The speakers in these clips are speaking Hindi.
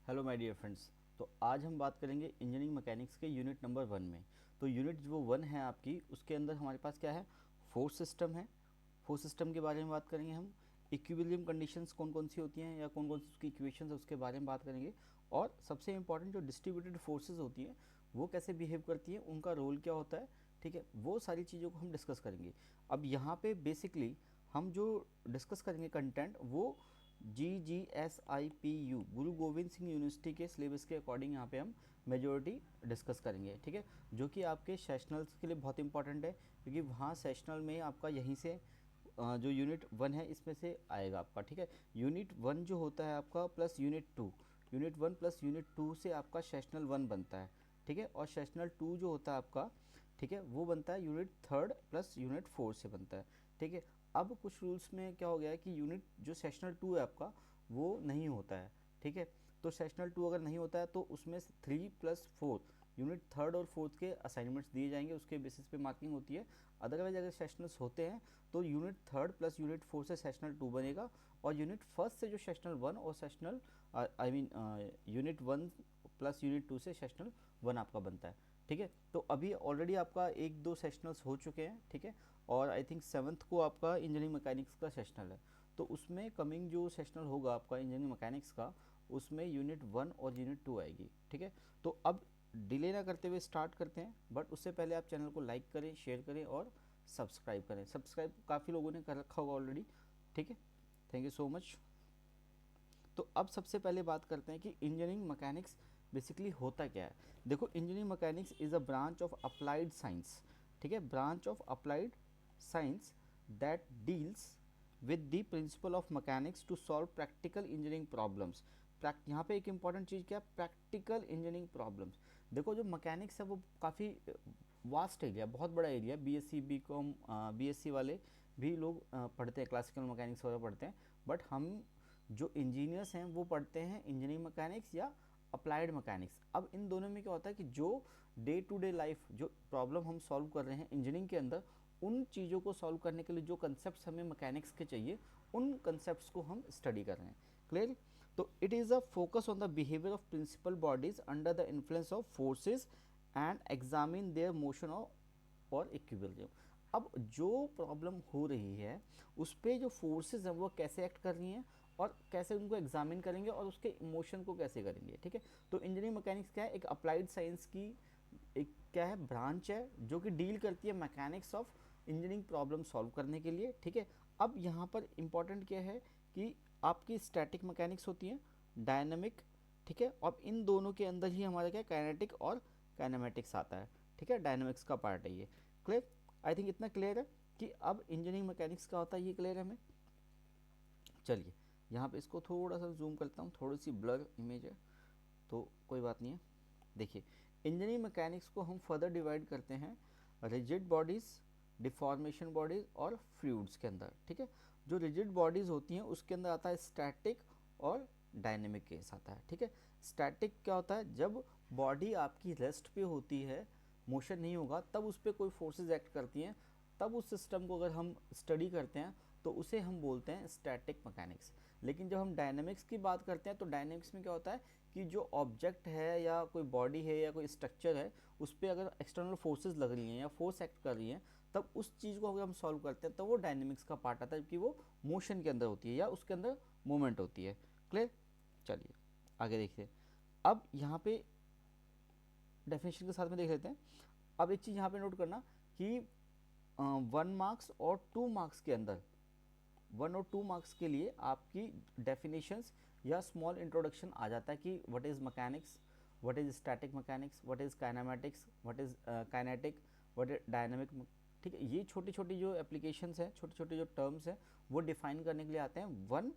Hello my dear friends. तो आज हम बात करेंगे इंजीनियरिंग मैकेनिक्स के यूनिट नंबर 1 में। तो यूनिट जो 1 है आपकी, उसके अंदर हमारे पास क्या है, फोर्स सिस्टम है। फोर्स सिस्टम के बारे में बात करेंगे हम। इक्विलिब्रियम कंडीशंस कौन कौन सी होती हैं या कौन कौन सी उसकी इक्वेशंस है उसके बारे में बात करेंगे। और सबसे इंपॉर्टेंट जो डिस्ट्रीब्यूटेड फोर्सेज होती हैं वो कैसे बिहेव करती हैं, उनका रोल क्या होता है, ठीक है, वो सारी चीज़ों को हम डिस्कस करेंगे। अब यहाँ पे बेसिकली हम जो डिस्कस करेंगे कंटेंट, वो GGSIPU गुरु गोविंद सिंह यूनिवर्सिटी के सिलेबस के अकॉर्डिंग यहाँ पे हम मेजोरिटी डिस्कस करेंगे, ठीक है। जो कि आपके सेशनल्स के लिए बहुत इंपॉर्टेंट है, क्योंकि वहाँ सेशनल में आपका यहीं से जो यूनिट 1 है इसमें से आएगा आपका, ठीक है। यूनिट 1 जो होता है आपका plus unit 2, unit 1 plus unit 2 से आपका सेशनल 1 बनता है, ठीक है। और सेशनल 2 जो होता है आपका, ठीक है, वो बनता है यूनिट 3 प्लस यूनिट 4 से बनता है, ठीक है। अब कुछ रूल्स में क्या हो गया है कि यूनिट जो सेशनल 2 है आपका वो नहीं होता है, ठीक है। तो सेशनल 2 अगर नहीं होता है तो उसमें 3+4 यूनिट 3 और 4 के असाइनमेंट्स दिए जाएंगे, उसके बेसिस पे मार्किंग होती है। अदरवाइज अगर सेशनल्स होते हैं तो यूनिट 3 प्लस यूनिट 4 से सेशनल 2 बनेगा, और यूनिट 1 से जो सेशनल 1 और सेशनल यूनिट 1 प्लस यूनिट 2 से सेशनल 1 आपका बनता है, ठीक है। तो अभी ऑलरेडी आपका 1-2 सेशनल्स हो चुके हैं, ठीक है। और आई थिंक 7th को आपका इंजीनियरिंग मैकेनिक्स का सेशनल है। तो उसमें कमिंग जो सेशनल होगा आपका इंजीनियरिंग मैकेनिक्स का, उसमें यूनिट 1 और यूनिट 2 आएगी, ठीक है। तो अब डिले ना करते हुए स्टार्ट करते हैं, बट उससे पहले आप चैनल को लाइक करें, शेयर करें और सब्सक्राइब करें। सब्सक्राइब काफ़ी लोगों ने कर रखा होगा ऑलरेडी, ठीक है। Thank you so much. तो अब सबसे पहले बात करते हैं कि इंजीनियरिंग मैकेनिक्स बेसिकली होता क्या है। देखो, engineering mechanics is a branch of applied science, ठीक है, branch of applied science that deals with the principle of mechanics to solve practical engineering problems. यहाँ पे एक इंपॉर्टेंट चीज़ क्या है, प्रैक्टिकल इंजीनियरिंग प्रॉब्लम्स। देखो, जो मैकेनिक्स है वो काफ़ी वास्ट एरिया, बहुत बड़ा एरिया। बीएससी बीकॉम बीएससी वाले भी लोग पढ़ते हैं, क्लासिकल मैकेनिक्स वगैरह पढ़ते हैं। बट हम जो इंजीनियर्स हैं वो पढ़ते हैं इंजीनियरिंग मैकेनिक्स या अप्लाइड मैकेनिक्स। अब इन दोनों में क्या होता है कि जो डे टू डे लाइफ जो प्रॉब्लम हम सॉल्व कर रहे हैं इंजीनियरिंग के अंदर, उन चीज़ों को सॉल्व करने के लिए जो कंसेप्ट हमें मैकेनिक्स के चाहिए, उन कंसेप्ट को हम स्टडी कर रहे हैं। क्लियर? तो it is a focus on the behaviour of principle bodies under the influence of forces and examine their motion और इक्विलिब्रियम। अब जो प्रॉब्लम हो रही है उस पर जो फोर्सेज हैं वो कैसे एक्ट कर रही हैं और कैसे उनको एग्जामिन करेंगे और उसके इमोशन को कैसे करेंगे, ठीक है। तो इंजीनियरिंग मैकेनिक्स क्या है, एक अप्लाइड साइंस की एक क्या है, ब्रांच है जो कि डील करती है mechanics of engineering problem solve करने के लिए, ठीक है। अब यहाँ पर इंपॉर्टेंट क्या है कि आपकी स्टैटिक मैकेनिक्स होती है, डायनेमिक, ठीक है। और इन दोनों के अंदर ही हमारा क्या, काइनेटिक और काइनेमेटिक्स आता है, ठीक है, डायनेमिक्स का पार्ट है ये। क्लियर? आई थिंक इतना क्लियर है कि अब इंजीनियरिंग मैकेनिक्स का होता है, ये क्लियर है हमें। चलिए, यहाँ पे इसको थोड़ा सा जूम करता हूँ, थोड़ी सी ब्लर इमेज है तो कोई बात नहीं है। देखिए, इंजीनियरिंग मैकेनिक्स को हम फर्दर डिवाइड करते हैं रिजिड बॉडीज़, डिफॉर्मेशन बॉडीज़ और फ्लूइड्स के अंदर, ठीक है। जो रिजिड बॉडीज़ होती हैं उसके अंदर आता है स्टैटिक और डायनेमिक केस आता है, ठीक है। स्टैटिक क्या होता है, जब बॉडी आपकी रेस्ट पे होती है, मोशन नहीं होगा, तब उस पर कोई फोर्सेज एक्ट करती हैं, तब उस सिस्टम को अगर हम स्टडी करते हैं तो उसे हम बोलते हैं स्टैटिक मैकेनिक्स। लेकिन जब हम डायनेमिक्स की बात करते हैं तो डायनेमिक्स में क्या होता है कि जो ऑब्जेक्ट है या कोई बॉडी है या कोई स्ट्रक्चर है, उस पर अगर एक्सटर्नल फोर्सेज लग रही हैं या फोर्स एक्ट कर रही हैं, तब उस चीज़ को अगर हम सॉल्व करते हैं तो वो डायनेमिक्स का पार्ट आता है, जबकि वो मोशन के अंदर होती है या उसके अंदर मूवमेंट होती है। क्लियर? चलिए आगे देखिए। अब यहाँ पे डेफिनेशन के साथ में देख लेते हैं। अब एक चीज़ यहाँ पे नोट करना कि 1 मार्क्स और 2 मार्क्स के अंदर, 1 और 2 मार्क्स के लिए आपकी डेफिनेशंस या स्मॉल इंट्रोडक्शन आ जाता है कि what is mechanics, what is static mechanics, what is kinematics, what is kinetic, what is dynamic, ठीक है। ये छोटी छोटी जो एप्लीकेशंस हैं, छोटे छोटे जो टर्म्स हैं, वो डिफाइन करने के लिए आते हैं 1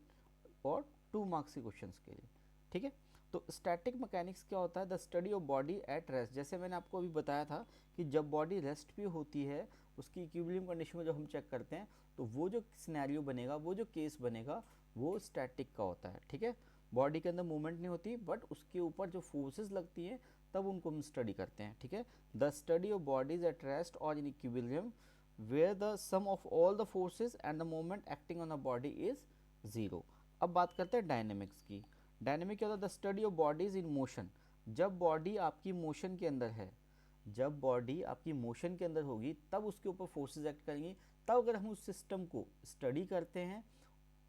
और 2 मार्क्स के क्वेश्चंस के लिए, ठीक है। तो स्टैटिक मैकेनिक्स क्या होता है, the study of body at rest. जैसे मैंने आपको अभी बताया था कि जब बॉडी रेस्ट पे होती है, उसकी इक्विलिब्रियम कंडीशन को जब हम चेक करते हैं तो वो जो सिनेरियो बनेगा, वो जो केस बनेगा, वो स्टैटिक का होता है, ठीक है। बॉडी के अंदर मूवमेंट नहीं होती, बट उसके ऊपर जो फोर्सेस लगती हैं तब उनको हम स्टडी करते हैं, ठीक है। The study of bodies at rest और in equilibrium where the sum of all the forces and the moment acting on the body is 0। अब बात करते हैं डायनेमिक्स की। डायनेमिक क्या होता है? The study of bodies in motion. जब बॉडी आपकी मोशन के अंदर है, जब बॉडी आपकी मोशन के अंदर होगी तब उसके ऊपर फोर्सेस एक्ट करेंगी, तब अगर हम उस सिस्टम को स्टडी करते हैं,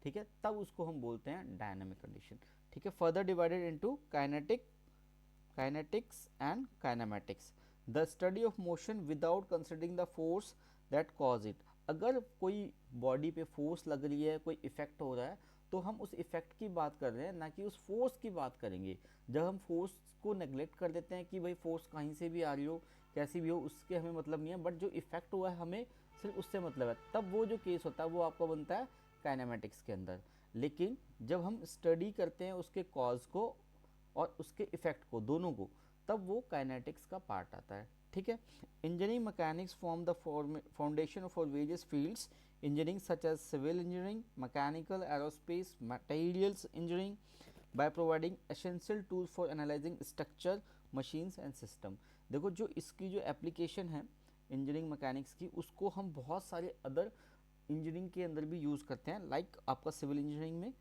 ठीक है, तब उसको हम बोलते हैं डायनेमिक कंडीशन। ठीक है, further divided into kinetics and kinematics. The study of motion without considering the force that cause it. अगर कोई बॉडी पे फोर्स लग रही है, कोई इफेक्ट हो रहा है, तो हम उस इफेक्ट की बात कर रहे हैं, ना कि उस फोर्स की बात करेंगे। जब हम फोर्स को नेग्लेक्ट कर देते हैं कि भाई फोर्स कहीं से भी आ रही हो, कैसी भी हो, उसके हमें मतलब नहीं है, बट जो इफेक्ट हुआ है हमें सिर्फ उससे मतलब है, तब वो जो केस होता है वो आपका बनता है काइनेमेटिक्स के अंदर। लेकिन जब हम स्टडी करते हैं उसके कॉज को और उसके इफेक्ट को, दोनों को, तब वो काइनेटिक्स का पार्ट आता है। ठीक है, engineering mechanics form the foundation for various fields engineering such as civil engineering, mechanical, aerospace, materials engineering by providing essential tools for analyzing structure, machines and system। देखो जो इसकी जो एप्लीकेशन है इंजीनियरिंग मैकेनिक्स की, उसको हम बहुत सारे अदर इंजीनियरिंग के अंदर भी यूज़ करते हैं, लाइक आपका सिविल इंजीनियरिंग में,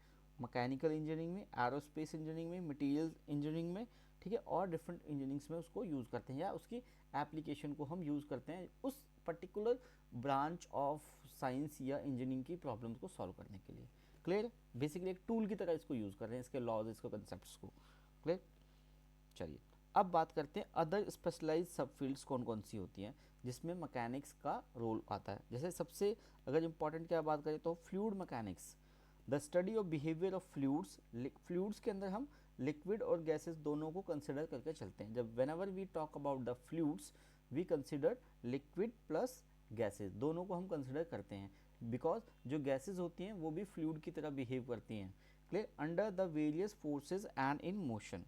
मैकेनिकल इंजीनियरिंग में, एरोस्पेस इंजीनियरिंग में, मटेरियल इंजीनियरिंग में, ठीक है, और डिफरेंट इंजीनियरिंग्स में उसको यूज़ करते हैं, या उसकी एप्लीकेशन को हम यूज़ करते हैं उस पर्टिकुलर ब्रांच ऑफ साइंस या इंजीनियरिंग की प्रॉब्लम्स को सॉल्व करने के लिए। क्लियर? बेसिकली एक टूल की तरह इसको यूज़ कर रहे हैं, इसके लॉज, इसके कंसेप्ट को। क्लियर? चलिए अब बात करते हैं अदर स्पेशलाइज सब फील्ड्स कौन कौन सी होती हैं जिसमें मैकेनिक्स का रोल आता है। जैसे सबसे अगर इम्पॉर्टेंट क्या बात करें तो fluid mechanics, the study of behaviour of fluids. Fluids के अंदर हम लिक्विड और गैसेस दोनों को कंसिडर करके चलते हैं। जब whenever we talk about the fluids we consider liquid plus gases, दोनों को हम कंसिडर करते हैं, बिकॉज जो गैसेस होती हैं वो भी फ्लूइड की तरह बिहेव करती हैं। Clear? Under the various forces and in motion.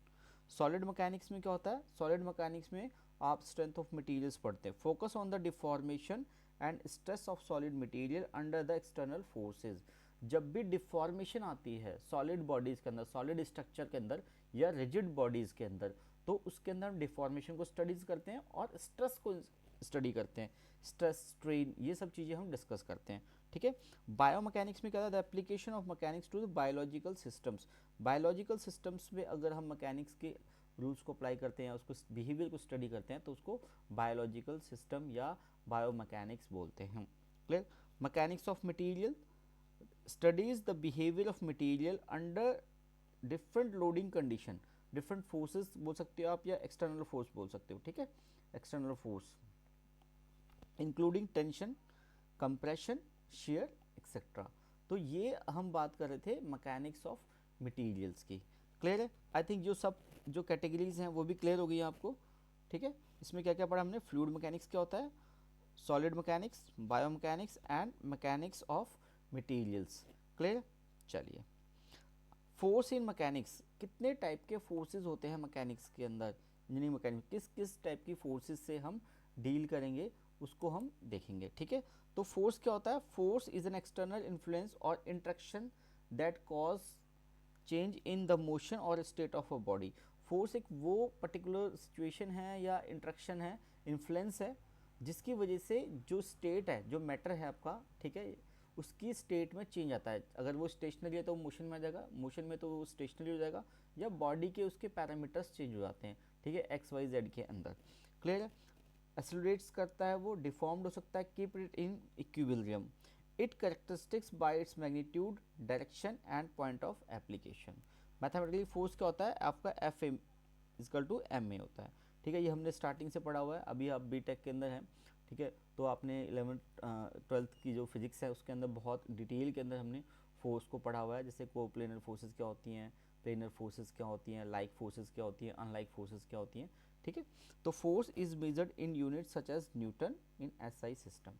Solid mechanics में क्या होता है? सॉलिड मैकेनिक्स में आप स्ट्रेंथ ऑफ मटेरियल्स पढ़ते हैं, focus on the deformation and stress of solid material under the external forces. जब भी डिफॉर्मेशन आती है सॉलिड बॉडीज के अंदर, सॉलिड स्ट्रक्चर के अंदर या रिजिड बॉडीज के अंदर, तो उसके अंदर हम डिफॉर्मेशन को स्टडीज करते हैं और स्ट्रेस को स्टडी करते हैं, स्ट्रेस, स्ट्रेन, ये सब चीज़ें हम डिस्कस करते हैं। ठीक है, बायोमैकेनिक्स में क्या था? The application of mechanics to the biological systems. Biological systems में अगर हम मैकेनिक्स के रूल्स को अप्लाई करते हैं, उसको बिहेवियर को स्टडी करते हैं, तो उसको बायोलॉजिकल सिस्टम या बायोमैकेनिक्स बोलते हैं। Clear? Mechanics of material studies the behaviour of material under different loading condition. Different forces बोल सकते हो आप या एक्सटर्नल फोर्स बोल सकते हो। ठीक है, external force including tension, compression, share etcetera. तो ये हम बात कर रहे थे मैकेनिक्स ऑफ मटेरियल्स की। क्लियर है? आई थिंक जो सब जो कैटेगरीज हैं वो भी क्लियर हो गई हैं आपको। ठीक है, इसमें क्या क्या पढ़ा हमने? फ्लूइड मैकेनिक्स क्या होता है, solid mechanics, biomechanics and mechanics of materials. Clear? चलिए, फोर्स इन मैकेनिक्स, कितने टाइप के फोर्सेस होते हैं मैकेनिक्स के अंदर, इंजीनियरिंग मैकेनिक्स किस किस टाइप की फोर्सेस से हम डील करेंगे उसको हम देखेंगे। ठीक है, तो फोर्स क्या होता है? Force is an external influence और interaction that cause change in the motion और state of a body. Force एक वो पर्टिकुलर सिचुएशन है या इंट्रैक्शन है, इन्फ्लुएंस है, जिसकी वजह से जो स्टेट है, जो मैटर है आपका, ठीक है, उसकी स्टेट में चेंज आता है। अगर वो स्टेशनरी है तो वो मोशन में आ जाएगा, मोशन में तो वो स्टेशनरी हो जाएगा, या बॉडी के उसके पैरामीटर्स चेंज हो जाते हैं। ठीक है, एक्स वाई जेड के अंदर। क्लियर है? एक्सेलरेट्स करता है, वो डिफॉर्म्ड हो सकता है, keep it in equilibrium. It characteristics by its magnitude, direction and point of application. Mathematically force क्या होता है आपका? F M equal to M A होता है। ठीक है, ये हमने स्टार्टिंग से पढ़ा हुआ है, अभी आप बी टेक के अंदर हैं। ठीक है, तो आपने 11th-12th की जो फिजिक्स है उसके अंदर बहुत डिटेल के अंदर हमने फोर्स को पढ़ा हुआ है, जैसे कोप्लेनर फोर्सेस क्या होती हैं, प्लेनर फोर्सेस क्या होती हैं, लाइक फोर्सेस क्या होती हैं, अनलाइक फोर्सेस क्या होती हैं। ठीक है, तो force is measured in unit such as newton in SI system.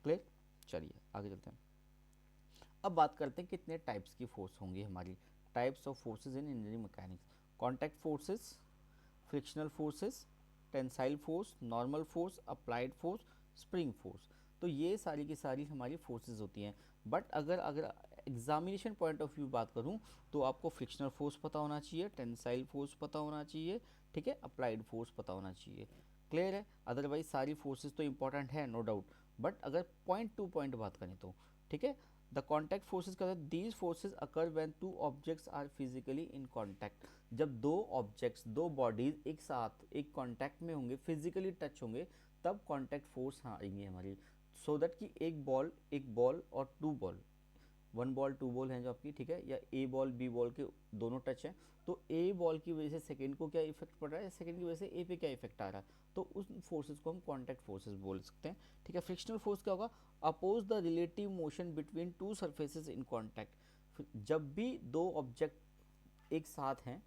Clear? चलिए आगे चलते हैं। अब बात करते हैं कितने टाइप्स की फोर्स होंगी हमारी। Types of forces in engineering mechanics: contact forces, frictional forces, tensile force, normal force, applied force, spring force. तो ये सारी की सारी हमारी फोर्सेस होती हैं। बट अगर अगर एग्जामिनेशन पॉइंट ऑफ व्यू बात करूं तो आपको फ्रिक्शनल फोर्स पता होना चाहिए, टेंसाइल फोर्स पता होना चाहिए, ठीक है, अप्लाइड फोर्स पता होना चाहिए। क्लियर है? अदरवाइज सारी फोर्सेस तो इंपॉर्टेंट है, नो डाउट, बट अगर पॉइंट टू पॉइंट बात करें तो ठीक है, द कॉन्टैक्ट फोर्सेज क्या होता है, these forces occur when two objects are physically in contact, जब दो ऑब्जेक्ट्स, दो बॉडीज एक साथ एक कॉन्टैक्ट में होंगे, फिजिकली टच होंगे, तब कॉन्टैक्ट फोर्स आएंगी हमारी। सो दैट कि एक बॉल और two ball, one ball two ball हैं जो आपकी, ठीक है, या ए बॉल बी बॉल के दोनों टच हैं, तो ए बॉल की वजह से सेकंड को क्या इफेक्ट पड़ रहा है, सेकंड की वजह से ए पे क्या इफेक्ट आ रहा है, तो उस फोर्सेस को हम कॉन्टैक्ट फोर्सेस बोल सकते हैं, ठीक है। फ्रिक्शनल फोर्स क्या होगा, oppose the relative motion between two surfaces in contact, जब भी दो ऑब्जेक्ट एक साथ हैं,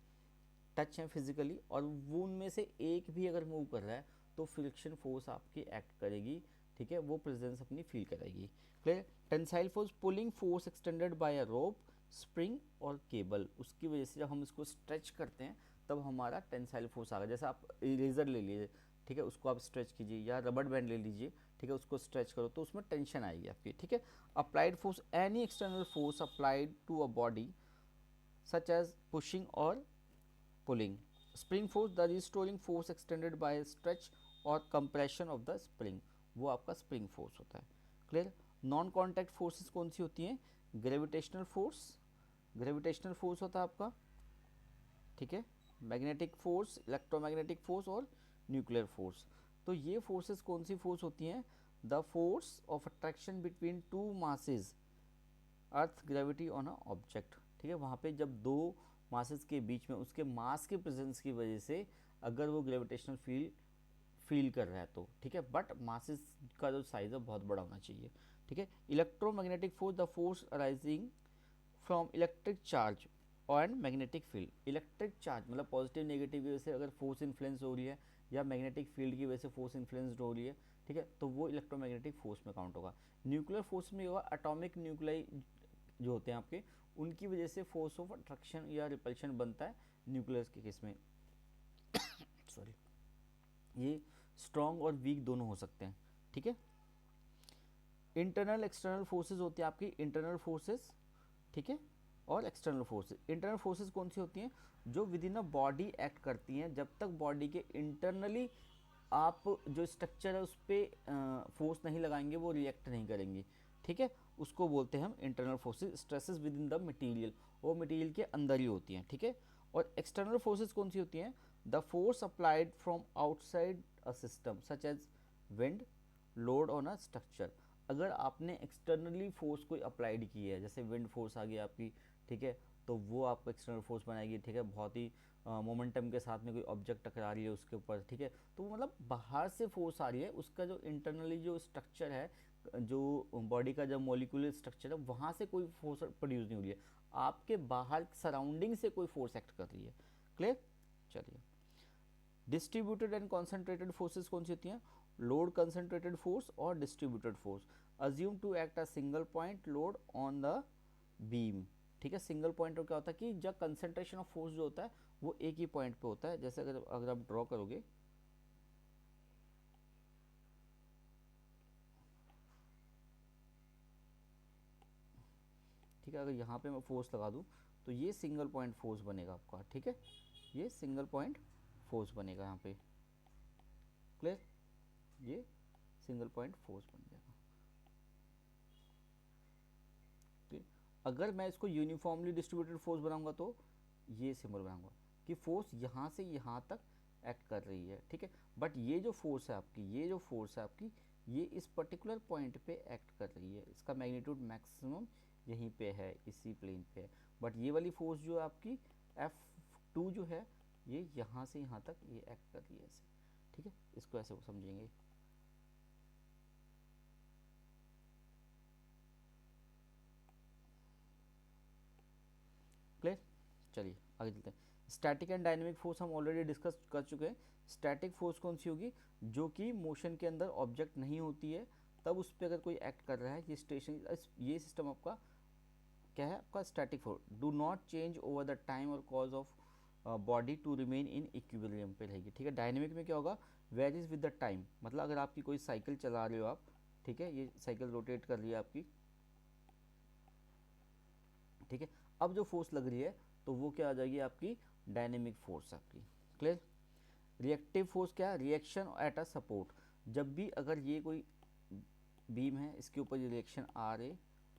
टच हैं फिजिकली, और वो उनमें से एक भी अगर मूव कर रहा है तो फ्रिक्शन फोर्स आपकी एक्ट करेगी, ठीक है, वो प्रेजेंस अपनी फील कराएगी। Clear. Tensile force, pulling force extended by a rope, spring और केबल, उसकी वजह से जब हम इसको स्ट्रेच करते हैं तब हमारा टेंसाइल फोर्स आ गया। जैसे आप इरेजर ले लीजिए, ठीक है, उसको आप स्ट्रेच कीजिए, या रबड़ बैंड ले लीजिए, ठीक है, उसको स्ट्रेच करो तो उसमें टेंशन आएगी आपकी, ठीक है। Applied force, any external force applied to a body such as pushing और pulling. Spring force, the restoring force extended by stretch और compression of the spring, वो आपका spring force होता है। क्लियर। नॉन कॉन्टैक्ट फोर्सेस कौन सी होती हैं, ग्रेविटेशनल फोर्स, ग्रेविटेशनल फोर्स होता है आपका, ठीक है, मैग्नेटिक फोर्स, इलेक्ट्रोमैग्नेटिक फोर्स और न्यूक्लियर फोर्स। तो ये फोर्सेस कौन सी फोर्स होती हैं, the force of attraction between two masses, earth gravity on a object, ठीक है, वहाँ पे जब दो मासेस के बीच में उसके मास के प्रेजेंस की वजह से अगर वो ग्रेविटेशनल फील कर रहा है तो, ठीक है, बट मासेस का जो साइज है बहुत बड़ा होना चाहिए, ठीक है। Electromagnetic force, the force arising from electric charge and magnetic field, electric charge मतलब पॉजिटिव नेगेटिव की वजह से अगर फोर्स इन्फ्लुएंस हो रही है, या मैग्नेटिक फील्ड की वजह से फोर्स इन्फ्लुएंस्ड हो रही है, ठीक है, तो वो इलेक्ट्रोमैग्नेटिक फोर्स में काउंट होगा। न्यूक्लियर फोर्स में होगा एटॉमिक न्यूक्लियाई जो होते हैं आपके, उनकी वजह से फोर्स ऑफ अट्रैक्शन या रिपल्शन बनता है न्यूक्लियस के केस में। सॉरी, ये स्ट्रॉन्ग और वीक दोनों हो सकते हैं, ठीक है। इंटरनल एक्सटर्नल फोर्सेस होती है आपकी, इंटरनल फोर्सेस, ठीक है, और एक्सटर्नल फोर्सेस। इंटरनल फोर्सेस कौन सी होती हैं, जो with in a body act करती हैं, जब तक बॉडी के इंटरनली आप जो स्ट्रक्चर है उस पर फोर्स नहीं लगाएंगे वो रिएक्ट नहीं करेंगी, ठीक है, उसको बोलते हैं हम internal forces. Stresses with in the material, वो मटेरियल के अंदर ही होती हैं, ठीक है। और एक्सटर्नल फोर्सेस कौन सी होती हैं, the force applied from outside a system such as wind, load on a structure. अगर आपने एक्सटर्नली फोर्स कोई अप्लाइड की है, जैसे विंड फोर्स आ गई आपकी, ठीक है, तो वो आपको एक्सटर्नल फोर्स बनाएगी, ठीक है, बहुत ही मोमेंटम के साथ में कोई ऑब्जेक्ट टकरा रही है उसके ऊपर, ठीक है, तो मतलब बाहर से फोर्स आ रही है, उसका जो इंटरनली जो स्ट्रक्चर है, जो बॉडी का जो मॉलिक्यूलर स्ट्रक्चर है, वहाँ से कोई फोर्स प्रोड्यूस नहीं हो रही है, आपके बाहर सराउंडिंग से कोई फोर्स एक्ट कर रही है। क्लियर। चलिए, डिस्ट्रीब्यूटेड एंड कॉन्सेंट्रेटेड फोर्सेस कौन सी होती हैं, लोड कंसंट्रेटेड फोर्स और distributed force, assume to act a single point load on the beam, ठीक है। सिंगल पॉइंट क्या होता है कि जब कंसंट्रेशन ऑफ फोर्स जो होता है वो एक ही पॉइंट पे होता है, जैसे अगर आप ड्रॉ करोगे, ठीक है, अगर यहाँ पे मैं फोर्स लगा दूँ तो ये सिंगल पॉइंट फोर्स बनेगा आपका, ठीक है, ये सिंगल पॉइंट फोर्स बनेगा यहाँ पे। क्लियर, ये सिंगल पॉइंट फोर्स बन जाएगा। ठीक, अगर मैं इसको यूनिफॉर्मली डिस्ट्रीब्यूटेड फोर्स बनाऊंगा तो ये सिंबल बनाऊंगा कि फोर्स यहाँ से यहाँ तक एक्ट कर रही है, ठीक है, बट ये जो फोर्स है आपकी, ये जो फोर्स है आपकी, ये इस पर्टिकुलर पॉइंट पे एक्ट कर रही है, इसका मैग्नीट्यूड मैक्सिमम यहीं पे है, इसी प्लेन पे है, बट ये वाली फोर्स जो है आपकी F2 जो है, ये यहाँ से यहाँ तक ये एक्ट कर रही है ऐसे, ठीक है, इसको ऐसे समझेंगे। क्लियर। चलिए आगे चलते हैं। स्टैटिक एंड डायनेमिक फोर्स हम ऑलरेडी डिस्कस कर चुके हैं। स्टैटिक फोर्स कौन सी होगी, जो कि मोशन के अंदर ऑब्जेक्ट नहीं होती है, तब उस पर अगर कोई एक्ट कर रहा है, ये स्टेशन, ये सिस्टम आपका क्या है, आपका static force, do not change over the time और cause of body to remain in equilibrium पे रहेगी, ठीक है। डायनेमिक में क्या होगा, वेरीज विद द टाइम, मतलब अगर आपकी कोई साइकिल चला रहे हो आप, ठीक है, ये साइकिल रोटेट कर रही है आपकी, ठीक है, अब जो फोर्स लग रही है तो वो क्या आ जाएगी आपकी डायनेमिक फोर्स आपकी। क्लियर। रिएक्टिव फोर्स क्या है, रिएक्शन एट अ सपोर्ट, जब भी अगर ये कोई बीम है, इसके ऊपर ये रिएक्शन आर ए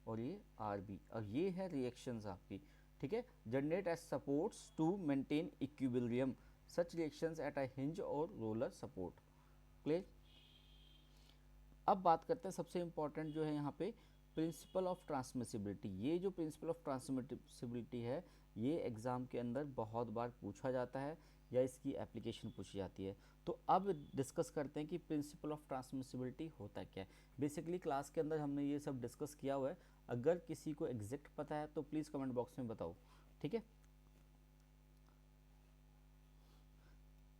और ये आर बी, और ये है रिएक्शंस आपकी, ठीक है। Generate as supports to maintain equilibrium, such reactions at a hinge और रोलर सपोर्ट। क्लियर। अब बात करते हैं सबसे इंपॉर्टेंट जो है यहाँ पे प्रिंसिपल ऑफ ट्रांसमिसिबिलिटी। ये जो प्रिंसिपल ऑफ ट्रांसमिसिबिलिटी है ये एग्ज़ाम के अंदर बहुत बार पूछा जाता है या इसकी एप्लीकेशन पूछी जाती है। तो अब डिस्कस करते हैं कि प्रिंसिपल ऑफ ट्रांसमिसिबिलिटी होता क्या है। बेसिकली क्लास के अंदर हमने ये सब डिस्कस किया हुआ है, अगर किसी को एग्जैक्ट पता है तो प्लीज़ कमेंट बॉक्स में बताओ, ठीक है।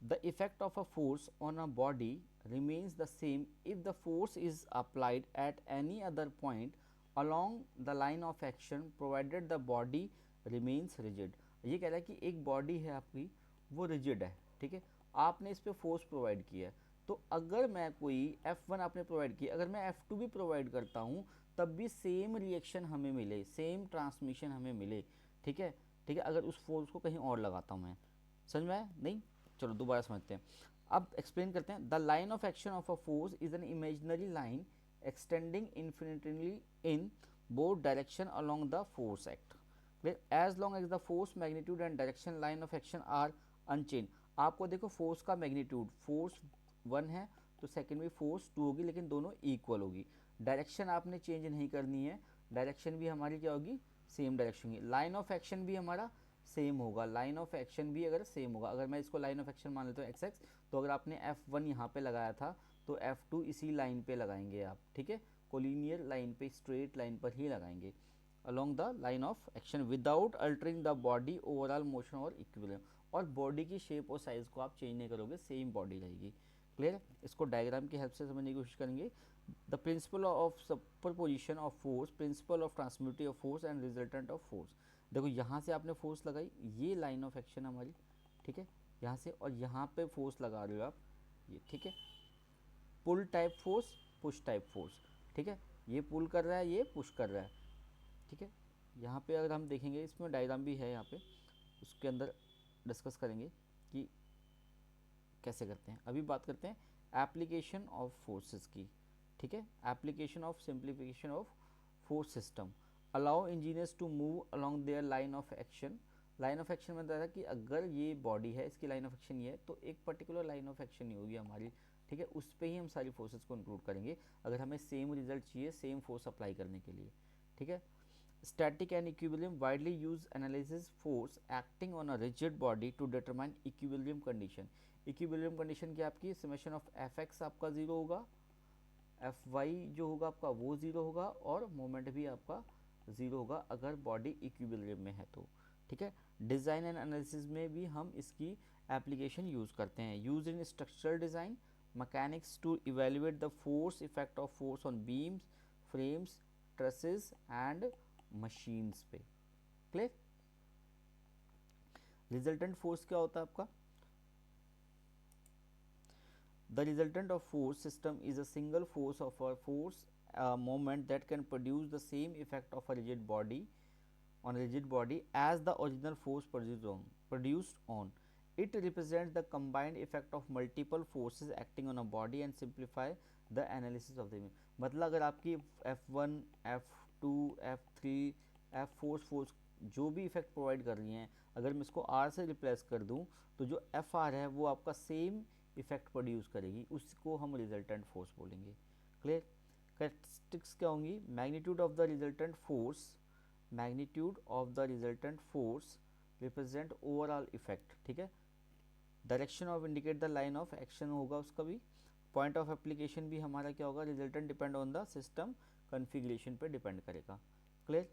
The effect of a force on a body remains the same if the force is applied at any other point along the line of action provided the body remains rigid। ये कह रहा है कि एक बॉडी है आपकी, वो रिजिड है, ठीक है। आपने इस पर फोर्स प्रोवाइड किया है, तो अगर मैं कोई F1 आपने प्रोवाइड किया, अगर मैं F2 भी प्रोवाइड करता हूँ तब भी सेम रिएक्शन हमें मिले, सेम ट्रांसमिशन हमें मिले, ठीक है। ठीक है, अगर उस फोर्स को कहीं और लगाता हूँ मैं। समझ में आया नहीं? चलो दोबारा समझते हैं। अब एक्सप्लेन करते हैं। The line of action of a force is an imaginary line extending infinitely in both direction along the force act, as long as the force magnitude and direction line of action are unchanged. आपको देखो फोर्स का मैग्नीट्यूड, फोर्स 1 है तो सेकेंड में फोर्स 2 होगी, लेकिन दोनों इक्वल होगी। डायरेक्शन आपने चेंज नहीं करनी है, डायरेक्शन भी हमारी क्या होगी, सेम डायरेक्शन होगी। लाइन ऑफ एक्शन भी हमारा सेम होगा, लाइन ऑफ एक्शन भी अगर सेम होगा, अगर मैं इसको लाइन ऑफ एक्शन मान लेता हूँ एक्स एक्स, तो अगर आपने F1 यहाँ पे लगाया था तो F2 इसी लाइन पे लगाएंगे आप, ठीक है। कोलिनियर लाइन पे, स्ट्रेट लाइन पर ही लगाएंगे along the line of action without altering the body overall motion और इक्विलिब्रियम। और बॉडी की शेप और साइज को आप चेंज नहीं करोगे, सेम बॉडी रहेगी। क्लियर। इसको डायग्राम की हेल्प से समझने की कोशिश करेंगे। The principle of superposition of force, principle of transmittivity of force and resultant of force. देखो यहाँ से आपने फोर्स लगाई, ये लाइन ऑफ एक्शन हमारी, ठीक है, यहाँ से, और यहाँ पे फोर्स लगा रहे हो आप, ये, ठीक है। Pull type force, push type force, ठीक है। ये पुल कर रहा है, ये पुश कर रहा है, ठीक है। यहाँ पे अगर हम देखेंगे, इसमें डायग्राम भी है यहाँ पे, उसके अंदर डिस्कस करेंगे कि कैसे करते हैं। अभी बात करते हैं एप्लीकेशन ऑफ फोर्सेस की, ठीक है। Application of simplification of force system allow engineers to move along their line of action. Line of action में बताया कि अगर ये बॉडी है, इसकी लाइन ऑफ एक्शन ये है, तो एक पर्टिकुलर लाइन ऑफ एक्शन ही होगी हमारी, ठीक है। उस पर ही हम सारी फोर्सेस को इंक्लूड करेंगे अगर हमें सेम रिजल्ट चाहिए, सेम फोर्स अप्लाई करने के लिए, ठीक है। Static and equilibrium widely used analysis force acting on a rigid body to determine equilibrium condition। equilibrium condition की आपकी summation of fx आपका 0 होगा, fy जो होगा आपका वो 0 होगा, और मोमेंट भी आपका 0 होगा अगर बॉडी इक्विलिब्रियम में है तो, ठीक है। डिज़ाइन एंड एनालिसिस में भी हम इसकी एप्लीकेशन यूज़ करते हैं। Use in structural design mechanics to evaluate the force effect of force on beams, frames, trusses and machines पे। क्लियर। रिजल्टेंट फोर्स क्या होता है आपका? The resultant of force system is a single force of a force moment that can produce the same effect of a rigid body on a rigid body as the original force produced on it represents the combined effect of multiple forces acting on a body and simplify the analysis of the image। मतलब अगर आपकी F1, F2, F3, F4 force जो भी इफेक्ट प्रोवाइड कर रही हैं, अगर मैं इसको R से रिप्लेस कर दूं तो जो FR है वो आपका सेम इफेक्ट प्रोड्यूस करेगी, उसको हम रिजल्टेंट फोर्स बोलेंगे। क्लियर। कैरेक्टरिस्टिक्स क्या होंगी? Magnitude of the resultant force, magnitude of the resultant force represent overall effect, ठीक है। Direction of indicate the line of action होगा उसका भी। पॉइंट ऑफ एप्लीकेशन भी हमारा क्या होगा? Resultant depend on the system configuration पे डिपेंड करेगा। Clear.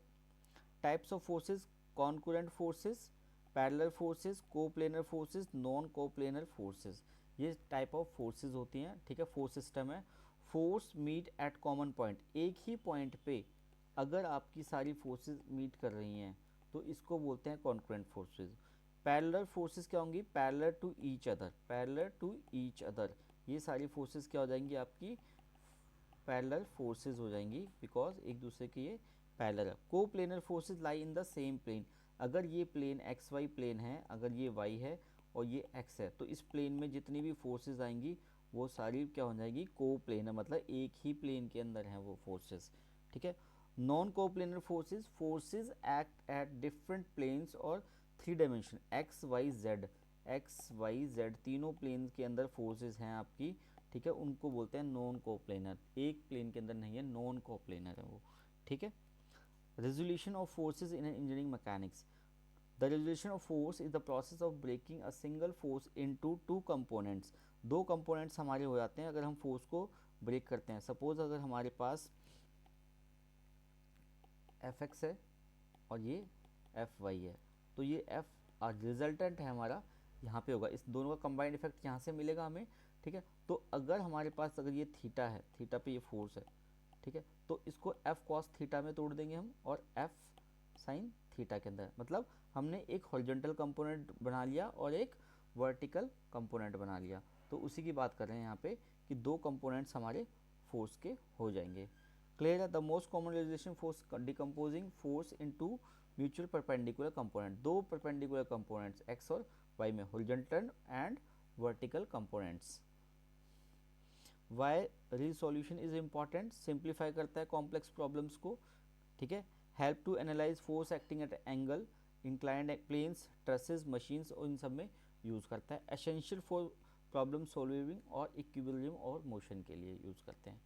Types of forces, concurrent forces, parallel forces, coplanar forces, non coplanar forces, ये टाइप ऑफ फोर्सेस होती हैं, ठीक है। फोर्स सिस्टम है। Force meet at common point, एक ही पॉइंट पे अगर आपकी सारी फोर्सेस मीट कर रही हैं तो इसको बोलते हैं कॉन्करेंट फोर्सेस। पैरेलल फोर्सेस क्या होंगी? Parallel to each other, parallel to each other, ये सारी फोर्सेस क्या हो जाएंगी? आपकी पैरेलल फोर्सेस हो जाएंगी, बिकॉज एक दूसरे के ये पैरेलल है। Coplanar forces lie in the same plane, अगर ये प्लेन एक्स वाई प्लेन है, अगर ये वाई है और ये एक्स है, तो इस प्लेन में जितनी भी फोर्सेस आएंगी वो सारी क्या हो जाएगी? को प्लेनर, मतलब एक ही प्लेन के अंदर हैं वो फोर्सेस, ठीक है। Non coplanar forces act at different planes और 3 डायमेंशन एक्स वाई जेड तीनों प्लेन के अंदर फोर्सेस हैं आपकी, ठीक है, उनको बोलते हैं नॉन कोप्लेनर। एक प्लेन के अंदर नहीं है, नॉन कोप्लेनर है वो, ठीक है। Resolution of forces in engineering mechanics, the resolution of force is the process of breaking a single force into two components. दो कंपोनेंट्स हमारे हो जाते हैं अगर हम फोर्स को ब्रेक करते हैं। सपोज अगर हमारे पास एफ एक्स है और ये एफ वाई है, तो ये एफ रिजल्टेंट है हमारा यहाँ पे होगा, इस दोनों का कंबाइंड इफेक्ट यहाँ से मिलेगा हमें, ठीक है। तो अगर हमारे पास अगर ये थीटा है, थीटा पे ये फोर्स है, ठीक है, तो इसको एफ कॉस थीटा में तोड़ देंगे हम और एफ साइन थीटा के अंदर, मतलब हमने एक हॉरिजॉन्टल कंपोनेंट बना लिया और एक वर्टिकल कंपोनेंट बना लिया। तो उसी की बात कर रहे हैं यहाँ पे कि दो कंपोनेंट्स हमारे फोर्स के हो जाएंगे। क्लियर है? The most common relation force decomposing force into mutual perpendicular component, दो परपेंडिकुलर कंपोनेंट्स एक्स और वाई में, horizontal and vertical components. Why resolution is important, simplify करता है कॉम्प्लेक्स प्रॉब्लम्स को, ठीक है। Help to analyse force acting at angle, inclined planes, trusses, machines और इन सब में यूज़ करता है। एसेंशियल फॉर प्रॉब्लम सॉल्विंग और इक्विलिब्रियम और मोशन के लिए यूज़ करते हैं,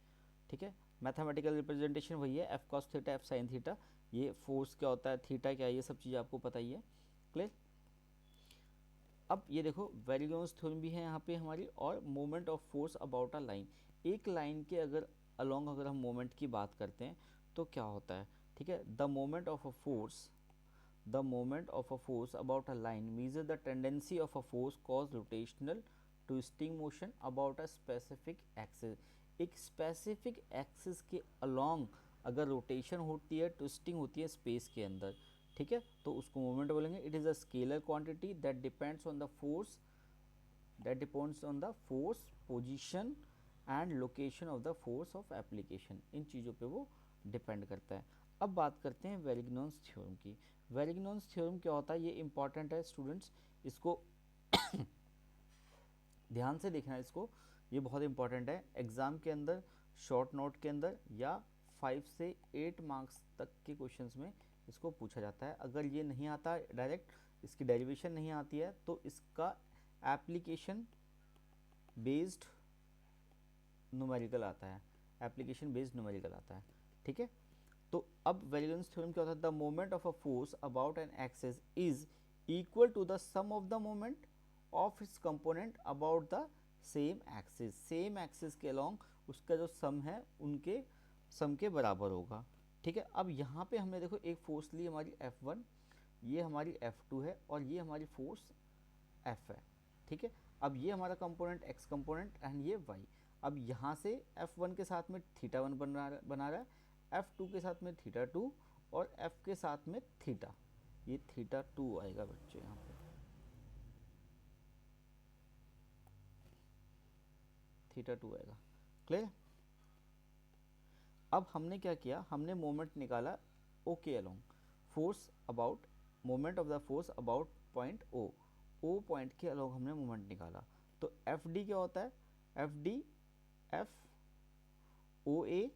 ठीक है। मैथमेटिकल रिप्रेजेंटेशन वही है, F cos theta F sine theta, ये फोर्स क्या होता है, थीटा क्या है, ये सब चीज़ें आपको पता ही है। क्लियर? अब ये देखो वेरिगोन्स थ्योरम भी है यहाँ पे हमारी, और moment of force about a line, एक लाइन के अगर अलोंग अगर हम मोमेंट की बात करते हैं तो क्या होता है, ठीक है। The moment of a force about a line measure the tendency of a force cause rotational twisting motion about a specific axis. एक स्पेसिफिक एक्सिस के अलोंग अगर रोटेशन होती है, ट्विस्टिंग होती है स्पेस के अंदर, ठीक है, तो उसको मोमेंट बोलेंगे। It is a scalar quantity that depends on the force position and location of the force of application, इन चीज़ों पे वो डिपेंड करता है। अब बात करते हैं वेरिग्नॉन्स थ्योरम की। वेरिग्नॉन्स थ्योरम क्या होता है, ये इंपॉर्टेंट है स्टूडेंट्स, इसको ध्यान से देखना, इसको, ये बहुत इंपॉर्टेंट है एग्जाम के अंदर, शॉर्ट नोट के अंदर या 5 से 8 मार्क्स तक के क्वेश्चंस में इसको पूछा जाता है। अगर ये नहीं आता डायरेक्ट, इसकी डेरिवेशन नहीं आती है, तो इसका एप्लीकेशन बेस्ड न्यूमेरिकल आता है, एप्लीकेशन बेस्ड न्यूमेरिकल आता है, ठीक है। तो अब वेरिएंस थ्योरम क्या होता है, the moment of a force about an axis is equal to the sum of the moment of its component about the same axis, same axis के अलोंग उसका जो सम है उनके सम के बराबर होगा, ठीक है। अब यहाँ पे हमने देखो एक फोर्स ली हमारी F1, ये हमारी F2 है और ये हमारी फोर्स F है, ठीक है। अब ये हमारा कंपोनेंट x कंपोनेंट एंड ये y। अब यहाँ से F1 के साथ में θ1 बना रहा है, F2 के साथ में θ2 और F के साथ में थीटा, ये θ2 आएगा बच्चों यहाँ पे, θ2 आएगा। क्लियर? अब हमने क्या किया, हमने मोमेंट निकाला O के along, force about, moment of the force about point O point के अलोंग हमने मोमेंट निकाला। तो FD क्या होता है, FD F ओ ए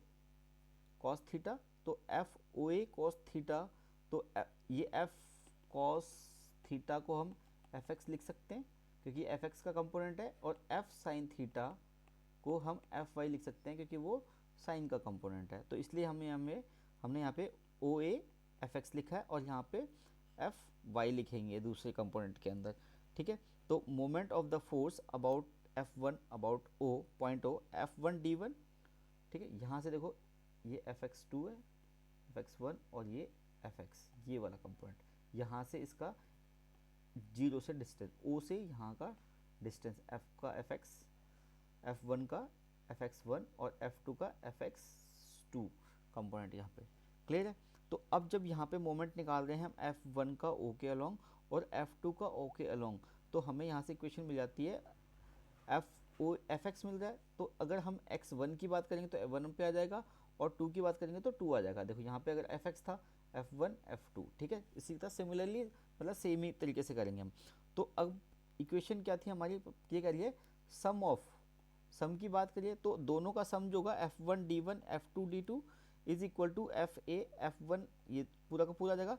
कॉस थीटा, तो एफ ओ ए कॉस थीटा, तो ये एफ कॉस थीटा को हम एफ एक्स लिख सकते हैं क्योंकि एफ एक्स का कंपोनेंट है, और एफ साइन थीटा को हम एफ वाई लिख सकते हैं क्योंकि वो साइन का कंपोनेंट है। तो इसलिए हमने यहाँ पे ओ ए एफ एक्स लिखा है और यहाँ पे एफ वाई लिखेंगे दूसरे कंपोनेंट के अंदर, ठीक है। तो moment of the force about F1 about O point O F1 D1, ठीक है। यहाँ से देखो ये Fx2 है, Fx1 और ये Fx, ये वाला कंपोनेंट, यहाँ से इसका जीरो से डिस्टेंस, O से यहाँ का डिस्टेंस, F का Fx, F1 का Fx1 और F2 का Fx2 कंपोनेंट यहाँ पे। क्लियर है? तो अब जब यहाँ पे मोमेंट निकाल रहे हैं हम F1 का O के अलोंग और F2 का O के अलोंग, तो हमें यहाँ से इक्वेशन मिल जाती है एफ एक्स मिल रहा है, तो अगर हम x1 की बात करेंगे तो f1 पे आ जाएगा और 2 की बात करेंगे तो 2 आ जाएगा। देखो यहाँ पे अगर एफ एक्स था f1 f2, ठीक है। इसी तरह सिमिलरली मतलब सेम ही तरीके से करेंगे हम। तो अब इक्वेशन क्या थी हमारी, ये करिए सम की बात करिए तो दोनों का सम जो होगा F1 D1 F2 D2, is equal to F A F one, ये पूरा का पूरा आ जाएगा,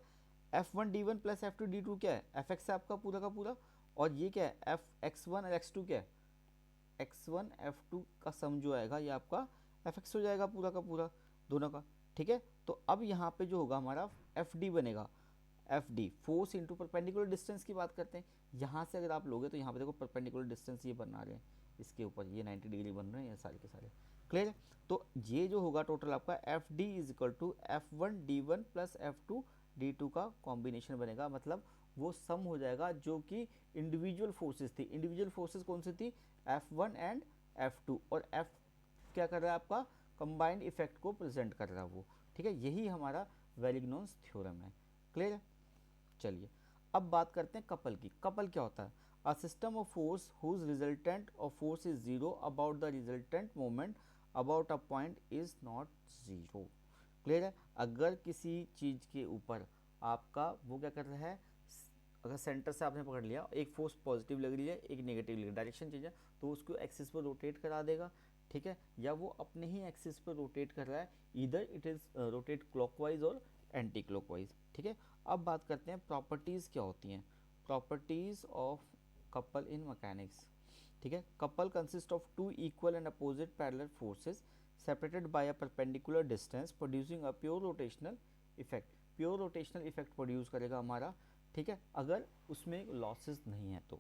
F one D one plus F two D two क्या है, एफ एक्स है आपका पूरा का पूरा, और ये क्या है एफ एक्स वन और एक्स टू क्या है, एक्स वन एफ टू का सम जो आएगा ये आपका एफ एक्स हो जाएगा पूरा का पूरा दोनों का, ठीक है। तो अब यहाँ पे जो होगा हमारा एफ डी बनेगा, F D force into perpendicular distance की बात करते हैं, यहाँ से अगर आप लोगे तो यहाँ पे देखो परपेंडिकुलर डिस्टेंस ये बना रहे हैं, इसके ऊपर ये 90 डिग्री बन रहे हैं ये सारे के सारे, क्लियर है। तो ये जो होगा टोटल आपका F D is equal to F one D one plus F two D two का कॉम्बिनेशन बनेगा, मतलब वो सम हो जाएगा जो कि इंडिविजुअल फोर्सेस थी, इंडिविजुअल फोर्सेस कौन सी थी, F one and F two, और एफ क्या कर रहा है आपका कंबाइंड इफेक्ट को प्रेजेंट कर रहा है वो, ठीक है। यही हमारा वेरिग्नोन्स थ्योरम है, क्लियर है। चलिए अब बात करते हैं कपल की। कपल क्या होता है, a system of force whose resultant of force is zero about the resultant moment about a point is not zero, clear है। अगर किसी चीज़ के ऊपर आपका वो क्या कर रहा है, अगर सेंटर से आपने पकड़ लिया, एक फोर्स पॉजिटिव लग रही है एक नेगेटिव लग रही है, डायरेक्शन चेंज है तो उसको एक्सिस पर रोटेट करा देगा, ठीक है, या वो अपने ही एक्सिस पर रोटेट कर रहा है, इधर इट इज़ रोटेट क्लॉकवाइज और एंटी क्लॉकवाइज, ठीक है। अब बात करते हैं प्रॉपर्टीज़ क्या होती हैं, properties of couple in mechanics, ठीक है। Couple consist of two equal and opposite parallel forces separated by a perpendicular distance producing a pure rotational effect, pure rotational effect produce करेगा हमारा, ठीक है, अगर उसमें लॉसेस नहीं है तो।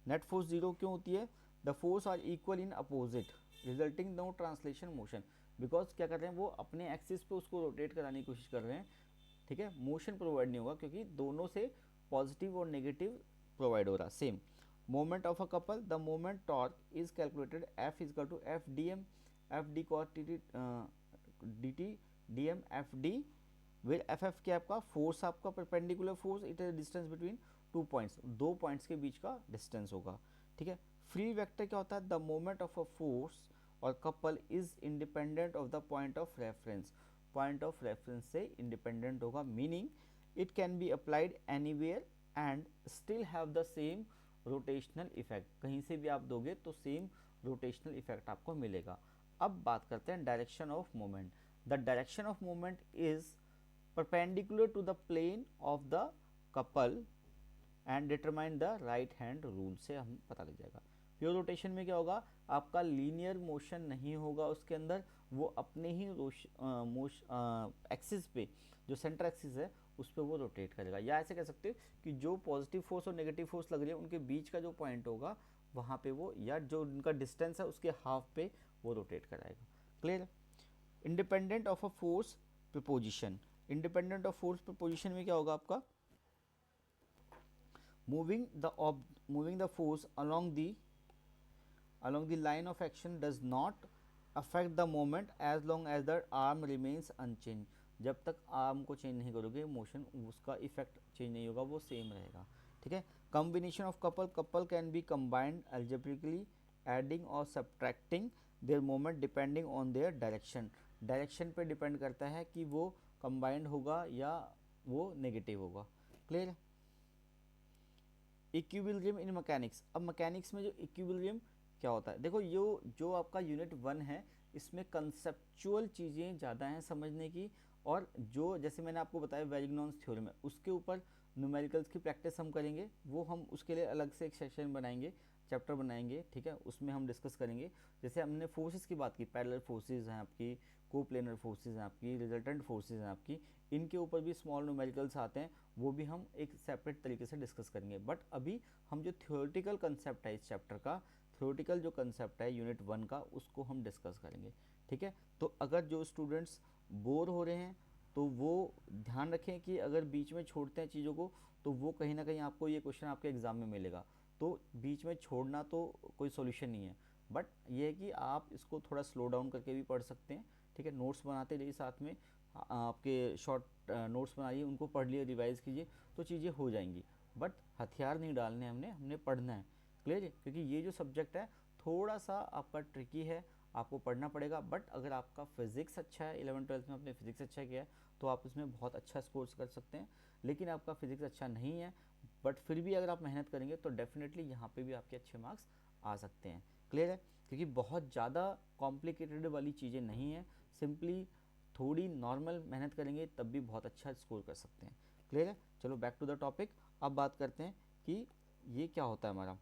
नेट फोर्स जीरो क्यों होती है, the force are equal in opposite resulting no translation motion, because क्या कर रहे हैं वो अपने एक्सिस पे उसको रोटेट कराने की कोशिश कर रहे हैं, ठीक है, मोशन प्रोवाइड नहीं होगा क्योंकि दोनों से पॉजिटिव और नेगेटिव प्रोवाइड हो रहा same. Moment of a couple, the moment torque is calculated F is equal to F D M, F D cos T D T D M F D, where F F क्या आपका फोर्स, आपका perpendicular force, it is distance between two points, दो पॉइंट्स के बीच का डिस्टेंस होगा, ठीक है। फ्री वेक्टर क्या होता है, the moment of a force और couple is independent of the point of reference, point of reference से इंडिपेंडेंट होगा, meaning it can be applied anywhere and still have the same rotational effect, कहीं से भी आप दोगे तो सेम रोटेशनल इफेक्ट आपको मिलेगा। अब बात करते हैं direction of moment, the direction of moment is perpendicular to the plane of the couple and determine the right hand rule से हम पता लग जाएगा। प्योर रोटेशन में क्या होगा, आपका लीनियर मोशन नहीं होगा उसके अंदर, वो अपने ही एक्सिस पे जो सेंटर एक्सिस है उस पर वो रोटेट करेगा, या ऐसे कह सकते हो कि जो पॉजिटिव फोर्स और नेगेटिव फोर्स लग रही है उनके बीच का जो पॉइंट होगा वहाँ पे वो, या जो उनका डिस्टेंस है उसके हाफ पे वो रोटेट कराएगा, clear. Independent of a force preposition, independent of force preposition में क्या होगा आपका, moving the force along the line of action does not affect the moment as long as the arm remains unchanged, जब तक आर्म को चेंज नहीं करोगे मोशन उसका इफेक्ट चेंज नहीं होगा, वो सेम रहेगा, ठीक है। Combination of couple, couple can be combined algebraically adding और subtracting their moment depending on their direction, direction पे डिपेंड करता है कि वो कंबाइंड होगा या वो नेगेटिव होगा, क्लियर। इक्विलिब्रियम इन मैकेनिक्स, अब मैकेनिक्स में जो इक्विलिब्रियम क्या होता है, देखो जो आपका यूनिट वन है इसमें कंसेप्चुअल चीज़ें ज़्यादा हैं समझने की, और जो जैसे मैंने आपको बताया वेरिग्नोन्स थ्योरम है उसके ऊपर न्यूमेरिकल्स की प्रैक्टिस हम करेंगे, वो हम उसके लिए अलग से एक सेशन बनाएंगे, चैप्टर बनाएंगे, ठीक है, उसमें हम डिस्कस करेंगे। जैसे हमने फोर्सेस की बात की, पैरेलल फोर्सेस हैं आपकी, कोप्लेनर फोर्सेस हैं आपकी, रिजल्टेंट फोर्सेस हैं आपकी, इनके ऊपर भी स्मॉल न्यूमेरिकल्स आते हैं, वो भी हम एक सेपरेट तरीके से डिस्कस करेंगे। बट अभी हम जो थ्योरेटिकल कंसेप्ट है इस चैप्टर का, थ्योरेटिकल जो कंसेप्ट है यूनिट वन का, उसको हम डिस्कस करेंगे, ठीक है। तो अगर जो स्टूडेंट्स बोर हो रहे हैं तो वो ध्यान रखें कि अगर बीच में छोड़ते हैं चीज़ों को तो वो कहीं ना कहीं आपको ये क्वेश्चन आपके एग्ज़ाम में मिलेगा, तो बीच में छोड़ना तो कोई सॉल्यूशन नहीं है, बट ये है कि आप इसको थोड़ा स्लो डाउन करके भी पढ़ सकते हैं, ठीक है। नोट्स बनाते रहिए साथ में, आपके शॉर्ट नोट्स बनाइए, उनको पढ़ लिए, रिवाइज़ कीजिए तो चीज़ें हो जाएंगी, बट हथियार नहीं डालने, हमने पढ़ना है, क्लियर है, क्योंकि ये जो सब्जेक्ट है थोड़ा सा आपका ट्रिकी है, आपको पढ़ना पड़ेगा। बट अगर आपका फिजिक्स अच्छा है, 11-12 में आपने फिजिक्स अच्छा किया है तो आप इसमें बहुत अच्छा स्कोर कर सकते हैं, लेकिन आपका फिजिक्स अच्छा नहीं है बट फिर भी अगर आप मेहनत करेंगे तो डेफिनेटली यहाँ पे भी आपके अच्छे मार्क्स आ सकते हैं, क्लियर है, क्योंकि बहुत ज़्यादा कॉम्प्लिकेटेड वाली चीज़ें नहीं है, सिंपली थोड़ी नॉर्मल मेहनत करेंगे तब भी बहुत अच्छा स्कोर कर सकते हैं। क्लियर है? चलो बैक टू द टॉपिक। अब बात करते हैं कि ये क्या होता है हमारा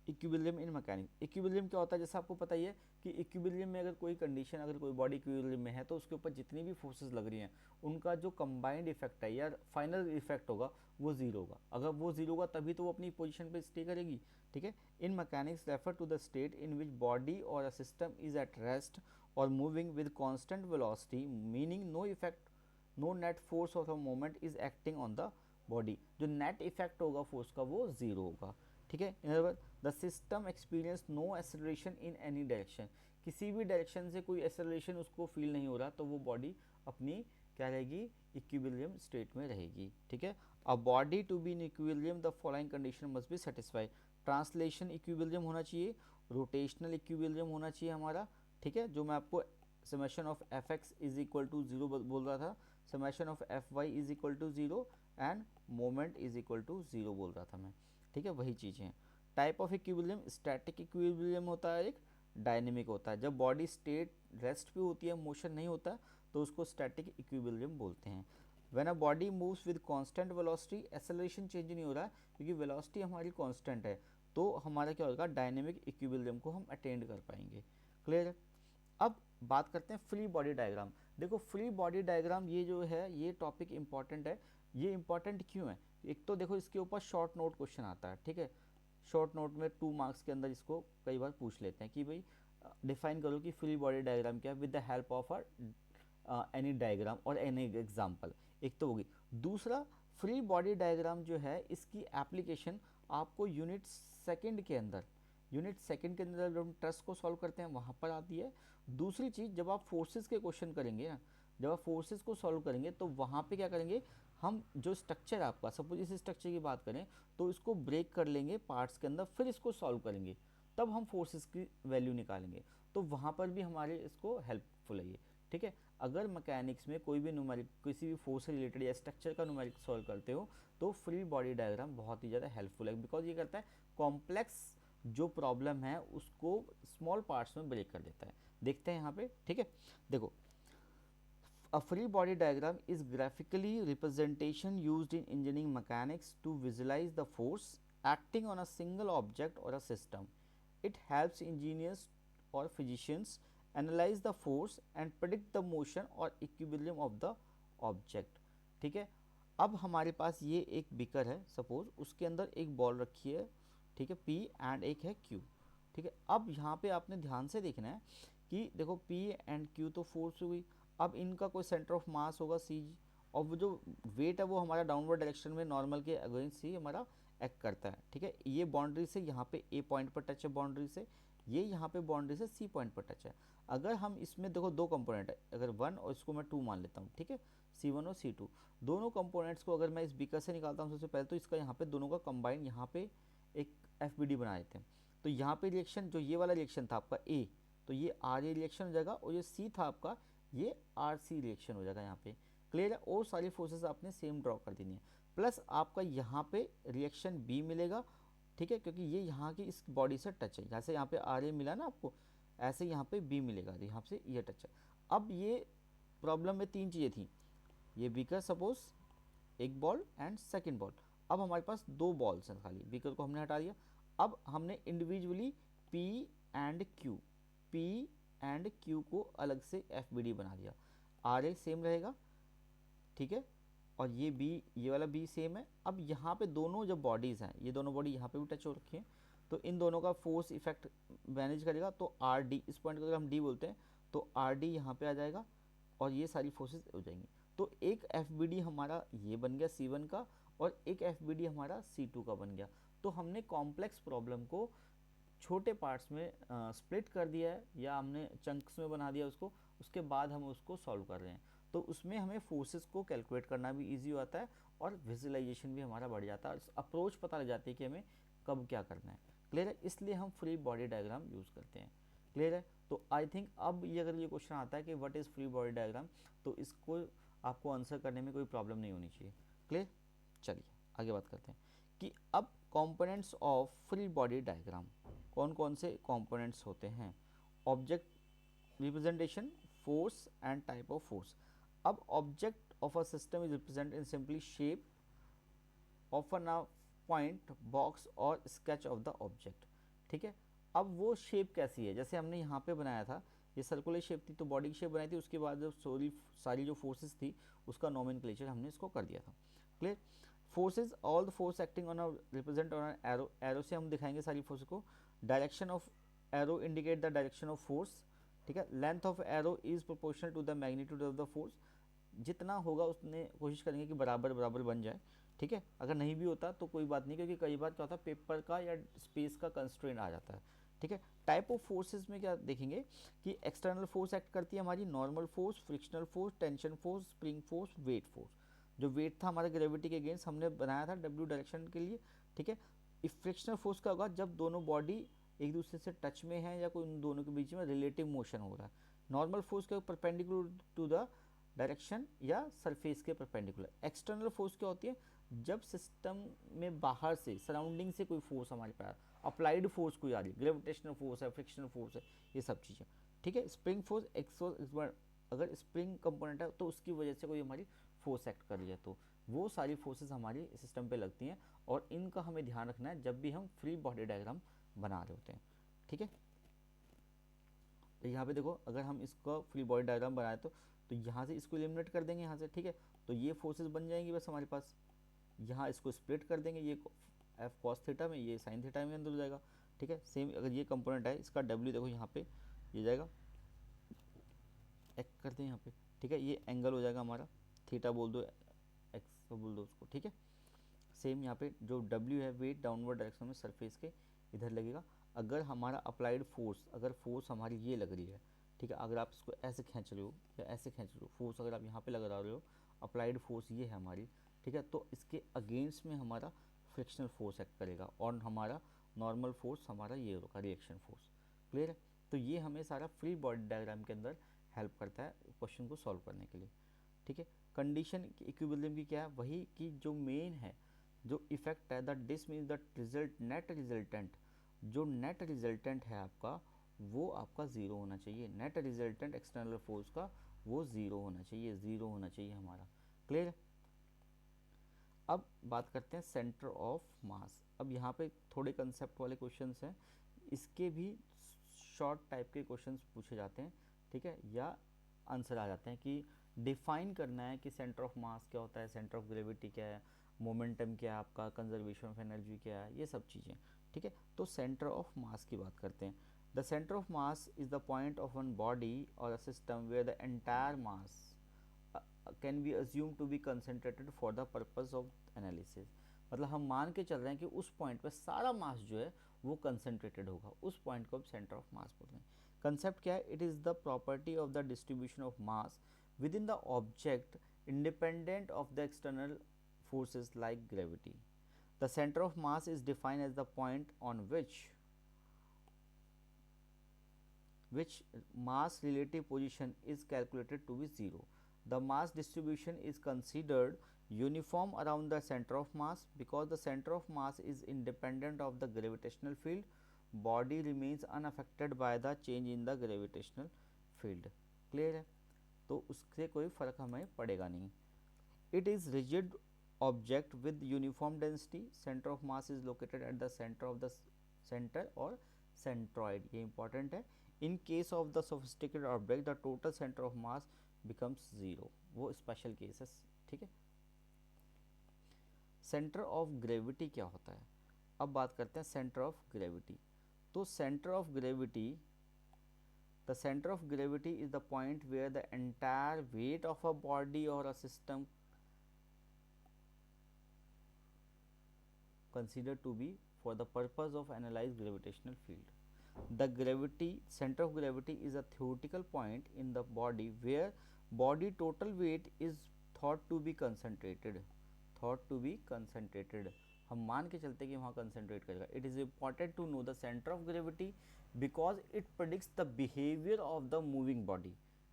इक्विलिब्रियम इन मैकेनिक्स। इक्विलिब्रियम क्या होता है, जैसे आपको पता ही है कि इक्विलिब्रियम में अगर कोई कंडीशन, अगर कोई बॉडी इक्विलिब्रियम में है तो उसके ऊपर जितनी भी फोर्सेस लग रही हैं उनका जो कंबाइंड इफेक्ट है या फाइनल इफेक्ट होगा वो जीरो होगा। अगर वो जीरो होगा तभी तो वो अपनी पोजीशन पे स्टे करेगी। ठीक है, in mechanics refer to the state in which body or a system is at rest or moving with constant velocity, meaning no effect, no net force of a moment is acting on the body. जो नेट इफेक्ट होगा फोर्स का वो जीरो होगा। ठीक है, in other word the system experience no acceleration in any direction. किसी भी डायरेक्शन से कोई एक्सेलरेशन उसको फील नहीं हो रहा तो वो बॉडी अपनी क्या रहेगी, इक्विलिब्रियम स्टेट में रहेगी। ठीक है, a body to be in equilibrium the following condition must be satisfy. Translation equilibrium होना चाहिए, रोटेशनल इक्विलिब्रियम होना चाहिए हमारा। ठीक है, जो मैं आपको summation of F X is equal to zero बोल रहा था, summation of F Y is equal to zero and moment is equal to zero बोल रहा था मैं। ठीक है, वही चीज़ें हैं। Type of equilibrium, static equilibrium होता है, एक डायनेमिक होता है। जब बॉडी स्टेट रेस्ट पे होती है, मोशन नहीं होता, तो उसको स्टैटिक इक्विलिब्रियम बोलते हैं। When a body moves with constant velocity, acceleration change नहीं हो रहा है क्योंकि वेलोसिटी हमारी कांस्टेंट है, तो हमारा क्या होगा, डायनेमिक इक्विलिब्रियम को हम अटेंड कर पाएंगे। क्लियर है? अब बात करते हैं फ्री बॉडी डायग्राम। देखो फ्री बॉडी डायग्राम ये जो है ये टॉपिक इंपॉर्टेंट है। ये इंपॉर्टेंट क्यों है? एक तो देखो इसके ऊपर शॉर्ट नोट क्वेश्चन आता है। ठीक है, शॉर्ट नोट में 2 मार्क्स के अंदर इसको कई बार पूछ लेते हैं कि भाई डिफाइन करो कि फ्री बॉडी डायग्राम क्या है with the help of any diagram और एनी एग्जाम्पल। एक तो होगी। दूसरा, फ्री बॉडी डायग्राम जो है इसकी एप्लीकेशन आपको यूनिट सेकंड के अंदर जब हम ट्रस्ट को सॉल्व करते हैं वहाँ पर आती है। दूसरी चीज़, जब आप फोर्सेस के क्वेश्चन करेंगे ना, जब आप फोर्सेस को सॉल्व करेंगे तो वहाँ पे क्या करेंगे, हम जो स्ट्रक्चर आपका, सपोज इस स्ट्रक्चर की बात करें तो इसको ब्रेक कर लेंगे पार्ट्स के अंदर, फिर इसको सॉल्व करेंगे, तब हम फोर्सेस की वैल्यू निकालेंगे। तो वहाँ पर भी हमारे इसको हेल्पफुल है ये। ठीक है, अगर मैकेनिक्स में कोई भी न्यूमेरिक, किसी भी फोर्स से रिलेटेड या स्ट्रक्चर का न्यूमेरिक सॉल्व करते हो तो फ्री बॉडी डायग्राम बहुत ही ज़्यादा हेल्पफुल है, बिकॉज ये करता है कॉम्प्लेक्स जो प्रॉब्लम है उसको स्मॉल पार्ट्स में ब्रेक कर देता है। देखते हैं यहाँ पे। ठीक है, देखो a free body diagram is graphically representation used in engineering mechanics to visualize the force acting on a single object or a system. It helps engineers or physicians analyze the force and predict the motion or equilibrium of the object. ठीक है, अब हमारे पास ये एक बीकर है, सपोज उसके अंदर एक बॉल रखी है। ठीक है, P एंड एक है Q। ठीक है, अब यहाँ पे आपने ध्यान से देखना है कि देखो P एंड Q तो फोर्स हुई, अब इनका कोई सेंटर ऑफ मास होगा सी, और वो जो वेट है वो हमारा डाउनवर्ड डायरेक्शन में नॉर्मल के अगेंस्ट ही हमारा एक्ट करता है। ठीक है, ये बाउंड्री से यहाँ पे ए पॉइंट पर टच है बाउंड्री से, ये यहाँ पे बाउंड्री से सी पॉइंट पर टच है। अगर हम इसमें देखो दो कंपोनेंट है, अगर 1 और इसको मैं 2 मान लेता हूँ। ठीक है, C1 और C2 दोनों कंपोनेंट्स को अगर मैं इस बीकर से निकालता हूँ सबसे पहले, तो इसका यहाँ पे दोनों का कंबाइन यहाँ पे एक FBD बना देते हैं। तो यहाँ पे रिएक्शन, जो ये वाला रिएक्शन था आपका A, तो ये RA रिएक्शन हो जाएगा, और ये C था आपका, ये RC रिएक्शन हो जाएगा यहाँ पे। क्लियर है? और सारी फोर्सेस आपने सेम ड्रॉ कर देनी है। प्लस आपका यहाँ पे रिएक्शन B मिलेगा। ठीक है, क्योंकि ये यहाँ की इस बॉडी से टच है, जैसे यहाँ पे RA मिला ना आपको, ऐसे यहाँ पे B मिलेगा, यहाँ से ये टच है। अब ये प्रॉब्लम में 3 चीज़ें थी, ये बीकर सपोज एक बॉल एंड सेकेंड बॉल। अब हमारे पास 2 बॉल्स हैं खाली, बीकर को हमने हटा दिया। अब हमने इंडिविजुअली P एंड Q को अलग से FBD बना दिया। RA सेम रहेगा। ठीक है, और ये B, ये वाला B सेम है। अब यहाँ पे दोनों जब बॉडीज़ हैं, ये दोनों बॉडी यहाँ पे भी टच हो रखी है, तो इन दोनों का फोर्स इफेक्ट मैनेज करेगा। तो RD, इस पॉइंट को अगर हम D बोलते हैं तो RD यहाँ पे आ जाएगा और ये सारी फोर्सेस हो जाएंगी। तो एक FBD हमारा ये बन गया C1 का, और एक FBD हमारा C2 का बन गया। तो हमने कॉम्प्लेक्स प्रॉब्लम को छोटे पार्ट्स में स्प्लिट कर दिया है, या हमने चंक्स में बना दिया उसको, उसके बाद हम उसको सॉल्व कर रहे हैं। तो उसमें हमें फोर्सेस को कैलकुलेट करना भी इजी होता है और विजुअलाइजेशन भी हमारा बढ़ जाता है, अप्रोच पता लग जाती है कि हमें कब क्या करना है। क्लियर है? इसलिए हम फ्री बॉडी डायग्राम यूज़ करते हैं। क्लियर है? तो आई थिंक अब ये अगर ये क्वेश्चन आता है कि what is free body diagram, तो इसको आपको आंसर करने में कोई प्रॉब्लम नहीं होनी चाहिए। क्लियर? चलिए आगे बात करते हैं कि अब components of free body diagram, कौन कौन से कंपोनेंट्स होते हैं। Object representation, force and type of force. अब object of a system is represented in simply shape of a point, box और sketch of the object. ठीक है, अब वो शेप कैसी है, जैसे हमने यहाँ पे बनाया था, ये सर्कुलर शेप थी तो बॉडी की शेप बनाई थी, उसके बाद जो सारी जो फोर्सेस थी उसका नोमेनक्लेचर हमने इसको कर दिया था. Clear. Forces, all the force acting on a represent on arrow, arrow से हम दिखाएंगे सारी फोर्स को. Direction of arrow indicate the direction of force. ठीक है, length of arrow is proportional to the magnitude of the force. जितना होगा उतने कोशिश करेंगे कि बराबर बराबर बन जाए. ठीक है, अगर नहीं भी होता तो कोई बात नहीं, क्योंकि कई बार क्या होता है पेपर का या स्पेस का कंस्ट्रेंट आ जाता है. ठीक है, टाइप ऑफ फोर्सेस में क्या देखेंगे कि एक्सटर्नल फोर्स एक्ट करती है हमारी normal force, frictional force, tension force, spring force, weight force. जो वेट था हमारे ग्रेविटी के अगेंस्ट हमने बनाया था डब्ल्यू डायरेक्शन के लिए. ठीक है, फ्रिक्शनल फोर्स क्या होगा, जब दोनों बॉडी एक दूसरे से टच में है या कोई उन दोनों के बीच में रिलेटिव मोशन हो रहा है. नॉर्मल फोर्स क्या, परपेंडिकुलर टू द डायरेक्शन या सरफेस के परपेंडिकुलर. एक्सटर्नल फोर्स क्या होती है, जब सिस्टम में बाहर से सराउंडिंग से कोई फोर्स हमारे पास, अप्लाइड फोर्स कोई आ रही है, ग्रेविटेशनल फोर्स है, फ्रिक्शनल फोर्स है, ये सब चीज़ें. ठीक है, स्प्रिंग फोर्स अगर स्प्रिंग कंपोनेंट है तो उसकी वजह से कोई हमारी फोर्स एक्ट कर रही है, तो वो सारी फोर्सेस हमारी सिस्टम पे लगती हैं और इनका हमें ध्यान रखना है जब भी हम फ्री बॉडी डायग्राम बना रहे होते हैं. ठीक है, तो यहाँ पे देखो अगर हम इसका फ्री बॉडी डायग्राम बनाए तो यहाँ से इसको एलिमिनेट कर देंगे यहाँ से. ठीक है, तो ये फोर्सेस बन जाएंगी बस हमारे पास. यहाँ इसको स्प्लिट कर देंगे, ये एफ कॉस थीटा में, ये साइन थीटा में अंदर हो जाएगा. ठीक है, सेम अगर ये कंपोनेंट है इसका डब्ल्यू देखो यहाँ पे ये जाएगा, एक्स करते हैं यहाँ पे. ठीक है, ये एंगल हो जाएगा हमारा, थीटा बोल दो, एक्स बोल दो उसको. ठीक है, सेम यहाँ पे जो डब्ल्यू है वेट डाउनवर्ड डायरेक्शन में सरफेस के इधर लगेगा. अगर हमारा अप्लाइड फोर्स, अगर फोर्स हमारी ये लग रही है, ठीक है, अगर आप इसको ऐसे खींच रहे हो या ऐसे खींच रहे हो, फोर्स अगर आप यहाँ पे लगा रहे हो, अप्लाइड फोर्स ये है हमारी. ठीक है, तो इसके अगेंस्ट में हमारा फ्रिक्शनल फोर्स एक्ट करेगा और हमारा नॉर्मल फोर्स हमारा ये होगा रिएक्शन फोर्स. क्लियर है, तो ये हमें सारा फ्री बॉडी डायग्राम के अंदर हेल्प करता है क्वेश्चन को सॉल्व करने के लिए. ठीक है, कंडीशन इक्विलिब्रियम की क्या है, वही कि जो मेन है जो इफेक्ट है, that this means the result net resultant, जो नेट रिजल्टेंट है आपका वो आपका ज़ीरो होना चाहिए. नेट रिजल्टेंट एक्सटर्नल फोर्स का वो ज़ीरो होना चाहिए, ज़ीरो होना चाहिए हमारा. क्लियर. अब बात करते हैं सेंटर ऑफ मास. अब यहाँ पे थोड़े कंसेप्ट वाले क्वेश्चंस हैं, इसके भी शॉर्ट टाइप के क्वेश्चंस पूछे जाते हैं. ठीक है, या आंसर आ जाते हैं कि डिफाइन करना है कि सेंटर ऑफ मास क्या होता है, सेंटर ऑफ ग्रेविटी क्या है, मोमेंटम क्या है आपका, कंजर्वेशन ऑफ एनर्जी क्या है, ये सब चीज़ें. ठीक है, तो सेंटर ऑफ मास की बात करते हैं. The centre of mass is the point of one body or a system where the entire mass can be assume to be concentrated for the purpose of analysis. मतलब हम मान के चल रहे हैं कि उस पॉइंट पे सारा मास जो है वो कंसनट्रेटेड होगा, उस पॉइंट को हम सेंटर ऑफ मास बोलते हैं. कंसेप्ट क्या है, it is the property of the distribution of mass with in the object independent of the external forces like gravity. The center of mass is defined as the point on which mass relative position is calculated to be zero. The mass distribution is considered uniform around the center of mass because the center of mass is independent of the gravitational field. Body remains unaffected by the change in the gravitational field. Clear है, तो उससे कोई फ़र्क हमें पड़ेगा नहीं. It is rigid object with uniform density. Centre of mass is located at the centre of the centre और सेंट्रॉइड, ये इंपॉर्टेंट है. In case of the sophisticated object the total centre of mass becomes zero, वो स्पेशल केसेस. ठीक है, सेंटर ऑफ ग्रेविटी क्या होता है, अब बात करते हैं सेंटर ऑफ ग्रेविटी. तो centre of gravity, the center of gravity is the point where the entire weight of a body or a system considered to be for the purpose of analyze gravitational field. The center of gravity is a theoretical point in the body where body total weight is thought to be concentrated. हम मान के चलते कि वहाँ कंसनट्रेट करेगा. It is important to know the centre of gravity because it predicts the behaviour of the moving body.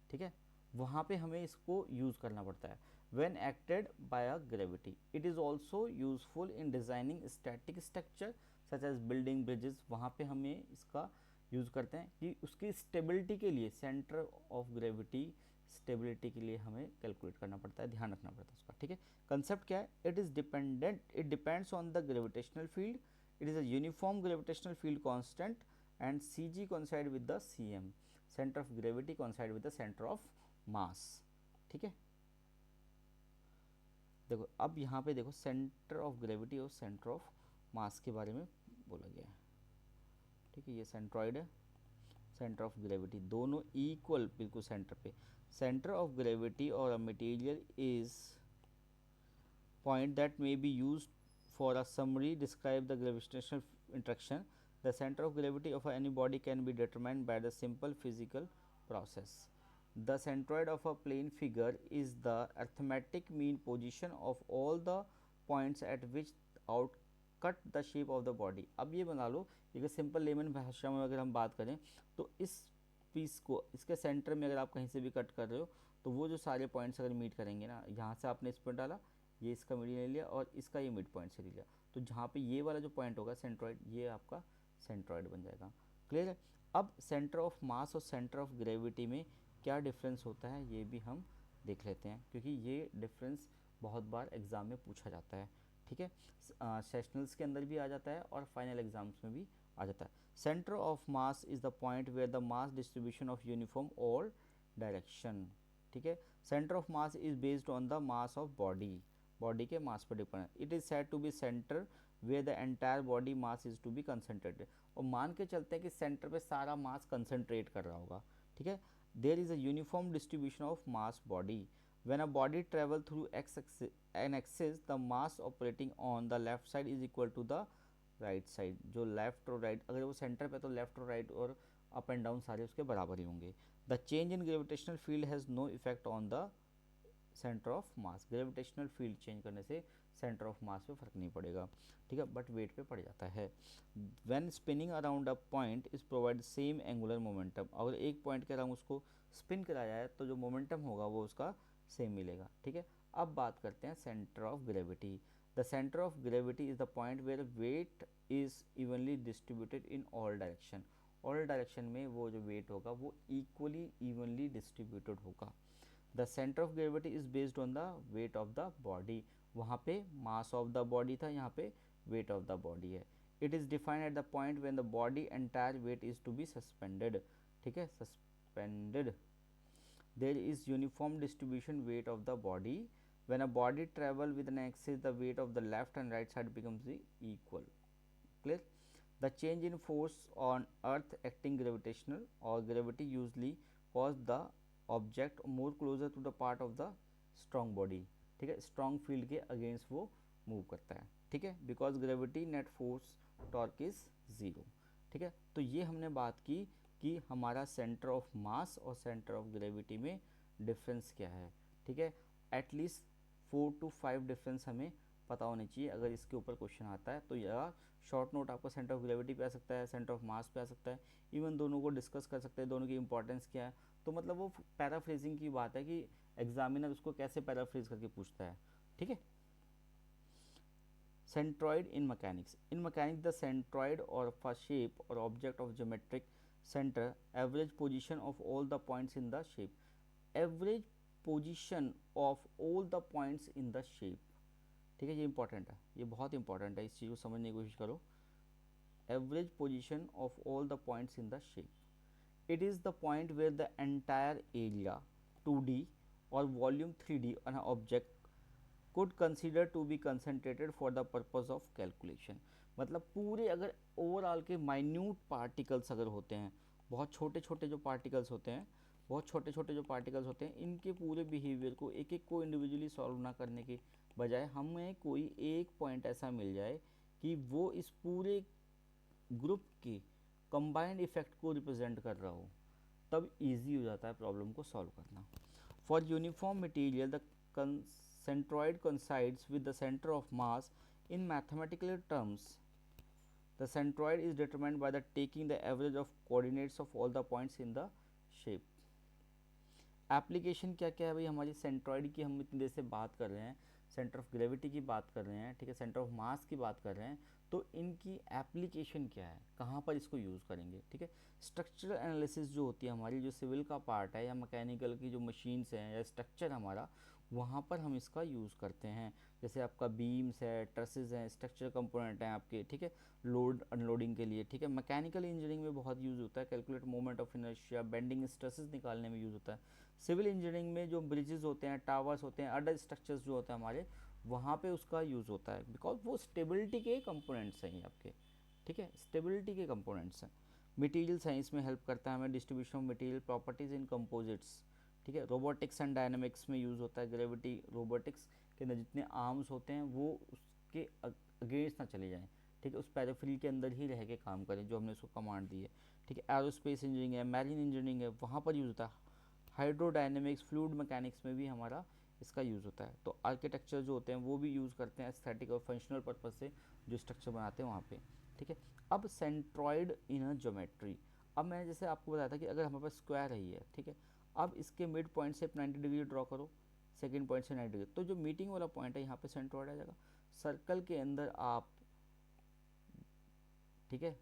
ठीक है, वहाँ पे हमें इसको यूज़ करना पड़ता है when acted by a gravity. It is also useful in designing static structure such as building bridges. वहाँ पे हमें इसका यूज़ करते हैं कि उसकी स्टेबिलिटी के लिए, सेंटर ऑफ ग्रेविटी स्टेबिलिटी के लिए हमें कैलकुलेट करना पड़ता है, ध्यान रखना पड़ता है उसका, ठीक है। कंसेप्ट क्या है, it depends on the gravitational field, it is a uniform gravitational field constant and C G coincide with the C M, centre of gravity coincide with the centre of mass, ठीक है। देखो अब यहाँ पे देखो सेंटर ऑफ ग्रेविटी और सेंटर ऑफ मास के बारे में बोला गया है, ठीक है। ये सेंट्रॉइड है, सेंटर ऑफ ग्रेविटी दोनों इक्वल बिल्कुल सेंटर पे। सेंटर ऑफ ग्रेविटी और a material is point that may be used for a summary describe the gravitational interaction. The center of gravity of any body can be determined by the simple physical process. The centroid of a plane figure is the arithmetic mean position of all the points at which outcut the shape of the body. अब ये बना लो, एक सिंपल लेमन भाषा में अगर हम बात करें तो इस पीस को इसके सेंटर में अगर आप कहीं से भी कट कर रहे हो तो वो जो सारे पॉइंट्स अगर मीट करेंगे ना, यहाँ से आपने इस पर डाला, ये इसका मीडियन ले लिया और इसका ये मिड पॉइंट से ले लिया, तो जहाँ पे ये वाला जो पॉइंट होगा सेंट्रॉइड, ये आपका सेंट्रॉइड बन जाएगा। क्लियर है। अब सेंटर ऑफ मास और सेंटर ऑफ ग्रेविटी में क्या डिफरेंस होता है ये भी हम देख लेते हैं, क्योंकि ये डिफरेंस बहुत बार एग्ज़ाम में पूछा जाता है, ठीक है। सेशनल्स के अंदर भी आ जाता है और फाइनल एग्जाम्स में भी आ जाता है। Centre of mass is the point where the mass distribution of uniform और डायरेक्शन, ठीक है। Centre of mass is based on the mass of body के मास पर depend. It is said to be centre where the entire body mass is to be concentrated, और मान के चलते हैं कि सेंटर पे सारा मास कंसनट्रेट कर रहा होगा, ठीक है। There is a uniform distribution of mass body when a body travel through an axis the mass operating on the left side is equal to the right side, जो लेफ्ट और राइट अगर वो सेंटर पे तो लेफ्ट और राइट और अप एंड डाउन सारे उसके बराबर ही होंगे। The change in gravitational field has no effect on the centre of mass, gravitational field change करने से सेंटर ऑफ मास पे फर्क नहीं पड़ेगा, ठीक है, बट वेट पे पड़ जाता है। When spinning around a point is provide same angular momentum, अगर एक पॉइंट के अराउंड उसको स्पिन कराया है तो जो मोमेंटम होगा वो उसका सेम मिलेगा, ठीक है। अब बात करते हैं centre of gravity. The centre of gravity is the point where weight is evenly distributed in all direction, all direction में वो जो वेट होगा वो इक्वली इवनली डिस्ट्रीब्यूटेड होगा। The centre of gravity is based on the weight of the body, वहाँ पे मास ऑफ द बॉडी था, यहाँ पे वेट ऑफ द बॉडी है। It is defined at the point when the body entire wait is to be suspended, ठीक है, suspended. There is uniform distribution weight of the body. When a body travel with an axis, the weight of the left and right side becomes equal. Clear? The change in force on earth acting gravitational or gravity usually cause the object more closer to the part of the strong body, ठीक है, strong field के against वो move करता है, ठीक है, because gravity net force torque is 0, ठीक है। तो ये हमने बात की कि हमारा सेंटर ऑफ मास और सेंटर ऑफ ग्रेविटी में डिफरेंस क्या है, ठीक है। एटलीस्ट 4 to 5 डिफरेंस हमें पता होनी चाहिए अगर इसके ऊपर क्वेश्चन आता है, तो या शॉर्ट नोट आपको सेंटर ऑफ ग्रेविटी पे आ सकता है, सेंटर ऑफ मास पे आ सकता है, इवन दोनों को डिस्कस कर सकते हैं, दोनों की इंपॉर्टेंस क्या है। तो मतलब वो पैराफ्रेजिंग की बात है कि एग्जामिनर उसको कैसे पैराफ्रेज करके पूछता है, ठीक है। Centroid in mechanics. In mechanics, the centroid or a shape or object of geometric center, average position of all the points in the shape. Average position of all the points in the shape. ठीक है, ये इंपॉर्टेंट है, ये बहुत इंपॉर्टेंट है, इस चीज़ को समझने की कोशिश करो। Average position of all the points in the shape. It is the point where the entire area 2D or volume 3D on an object could consider to be concentrated for the purpose of calculation, मतलब पूरे अगर ओवरऑल के माइन्यूट पार्टिकल्स अगर होते हैं, बहुत छोटे छोटे जो पार्टिकल्स होते हैं, बहुत छोटे छोटे जो पार्टिकल्स होते हैं, इनके पूरे बिहेवियर को एक एक को इंडिविजुअली सॉल्व ना करने के बजाय हमें कोई एक पॉइंट ऐसा मिल जाए कि वो इस पूरे ग्रुप के कंबाइंड इफेक्ट को रिप्रेजेंट कर रहा हो, तब इजी हो जाता है प्रॉब्लम को सॉल्व करना। For uniform material the centroid coincides with the center of mass. In mathematical terms, the centroid is determined by the taking the average of coordinates of all the points in the shape. Application क्या क्या है भाई हमारी सेंट्रॉइड की, हम इतनी देर से बात कर रहे हैं सेंटर ऑफ ग्रेविटी की बात कर रहे हैं, ठीक है, सेंटर ऑफ मास की बात कर रहे हैं, तो इनकी एप्लीकेशन क्या है, कहाँ पर इसको यूज़ करेंगे, ठीक है। स्ट्रक्चरल एनालिसिस जो होती है हमारी, जो सिविल का पार्ट है या मैकेनिकल की जो मशीन्स हैं या स्ट्रक्चर हमारा, वहाँ पर हम इसका यूज़ करते हैं। जैसे आपका बीम्स है, ट्रसेस हैं, स्ट्रक्चर कंपोनेंट हैं आपके, ठीक है, लोड अनलोडिंग के लिए, ठीक है। मैकेनिकल इंजीनियरिंग में बहुत यूज़ होता है, calculate moment of inertia, bending stresses निकालने में यूज़ होता है। सिविल इंजीनियरिंग में जो ब्रिजेस होते हैं, टावर्स होते हैं, अदर स्ट्रक्चर्स जो होते हैं हमारे, वहाँ पे उसका यूज़ होता है, बिकॉज वो स्टेबिलिटी के कंपोनेंट्स हैं आपके, ठीक है, स्टेबिलिटी के कंपोनेंट्स हैं। मटेरियल साइंस में हेल्प करता है हमें, distribution of material properties in composites, ठीक है। रोबोटिक्स एंड डायनामिक्स में यूज़ होता है, ग्रेविटी रोबोटिक्स के अंदर जितने आर्म्स होते हैं वो उसके अगेंस्ट ना चले जाएं, ठीक है, उस पैराफिल के अंदर ही रह के काम करें जो हमने उसको कमांड दी है, ठीक है। एरोस्पेस इंजीनियरिंग है, मैरीन इंजीनियरिंग है, वहाँ पर यूज़ होता है। हाइड्रोडायनेमिक्स, फ्लूइड मैकेनिक्स में भी हमारा इसका यूज़ होता है। तो आर्किटेक्चर जो होते हैं वो भी यूज़ करते हैं एस्थेटिक और फंक्शनल पर्पज से, जो स्ट्रक्चर बनाते हैं वहाँ पे, ठीक है। अब सेंट्रॉइड इन ज्योमेट्री, अब मैंने जैसे आपको बताया था कि अगर हमारे पास स्क्वायर है ये, ठीक है, अब इसके मिड पॉइंट से 90 डिग्री ड्रॉ करो, सेकेंड पॉइंट से 90 डिग्री, तो जो मीटिंग वाला पॉइंट है यहाँ पे सेंट्रॉइड आ जाएगा। सर्कल के अंदर आप, ठीक है,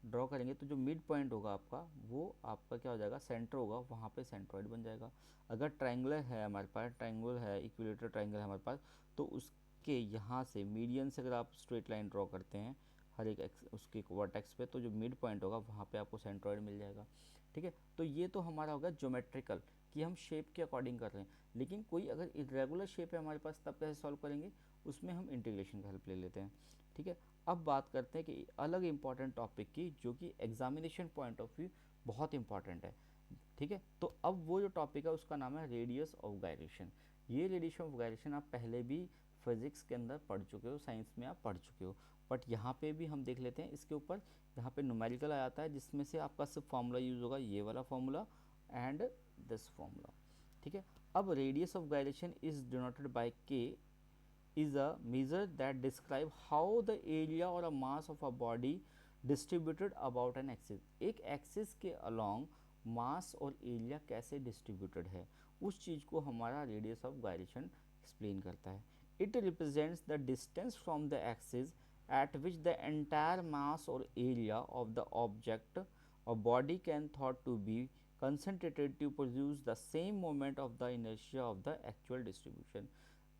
ड्रॉ करेंगे तो जो मिड पॉइंट होगा आपका, वो आपका क्या हो जाएगा, सेंटर होगा, वहाँ पे सेंट्रॉइड बन जाएगा। अगर ट्रायंगुलर है हमारे पास, ट्रायंगुलर है, इक्विलेटरल ट्रायंगल है हमारे पास, तो उसके यहाँ से मीडियन से अगर आप स्ट्रेट लाइन ड्रॉ करते हैं हर एक उसके वर्टेक्स पे, तो जो मिड पॉइंट होगा वहाँ पे आपको सेंट्रॉइड मिल जाएगा, ठीक है। तो ये तो हमारा होगा ज्योमेट्रिकल, कि हम शेप के अकॉर्डिंग कर रहे हैं। लेकिन कोई अगर इरेगुलर शेप है हमारे पास, तब कैसे सॉल्व करेंगे, उसमें हम इंटीग्रेशन का हेल्प ले लेते हैं, ठीक है। अब बात करते हैं कि अलग इंपॉर्टेंट टॉपिक की, जो कि एग्जामिनेशन पॉइंट ऑफ व्यू बहुत इंपॉर्टेंट है, ठीक है। तो अब वो जो टॉपिक है उसका नाम है रेडियस ऑफ गायरेशन। ये रेडियस ऑफ गायरेशन आप पहले भी फिजिक्स के अंदर पढ़ चुके हो, साइंस में आप पढ़ चुके हो, बट यहाँ पे भी हम देख लेते हैं इसके ऊपर। यहाँ पे न्यूमेरिकल आ जाता है, जिसमें से आपका सिर्फ फार्मूला यूज़ होगा, ये वाला फार्मूला एंड दिस फार्मूला, ठीक है। अब radius of gyration is denoted by के, is a measure that describe how the area or a mass of a body distributed about an axis। एक एक्सिस के along मास और एरिया कैसे डिस्ट्रीब्यूटेड है, उस चीज़ को हमारा रेडियस ऑफ गायरेशन एक्सप्लेन करता है। It represents the distance from the axis at which the entire mass or area of the object or body can thought to be concentrated to produce the same moment of the inertia of the actual distribution।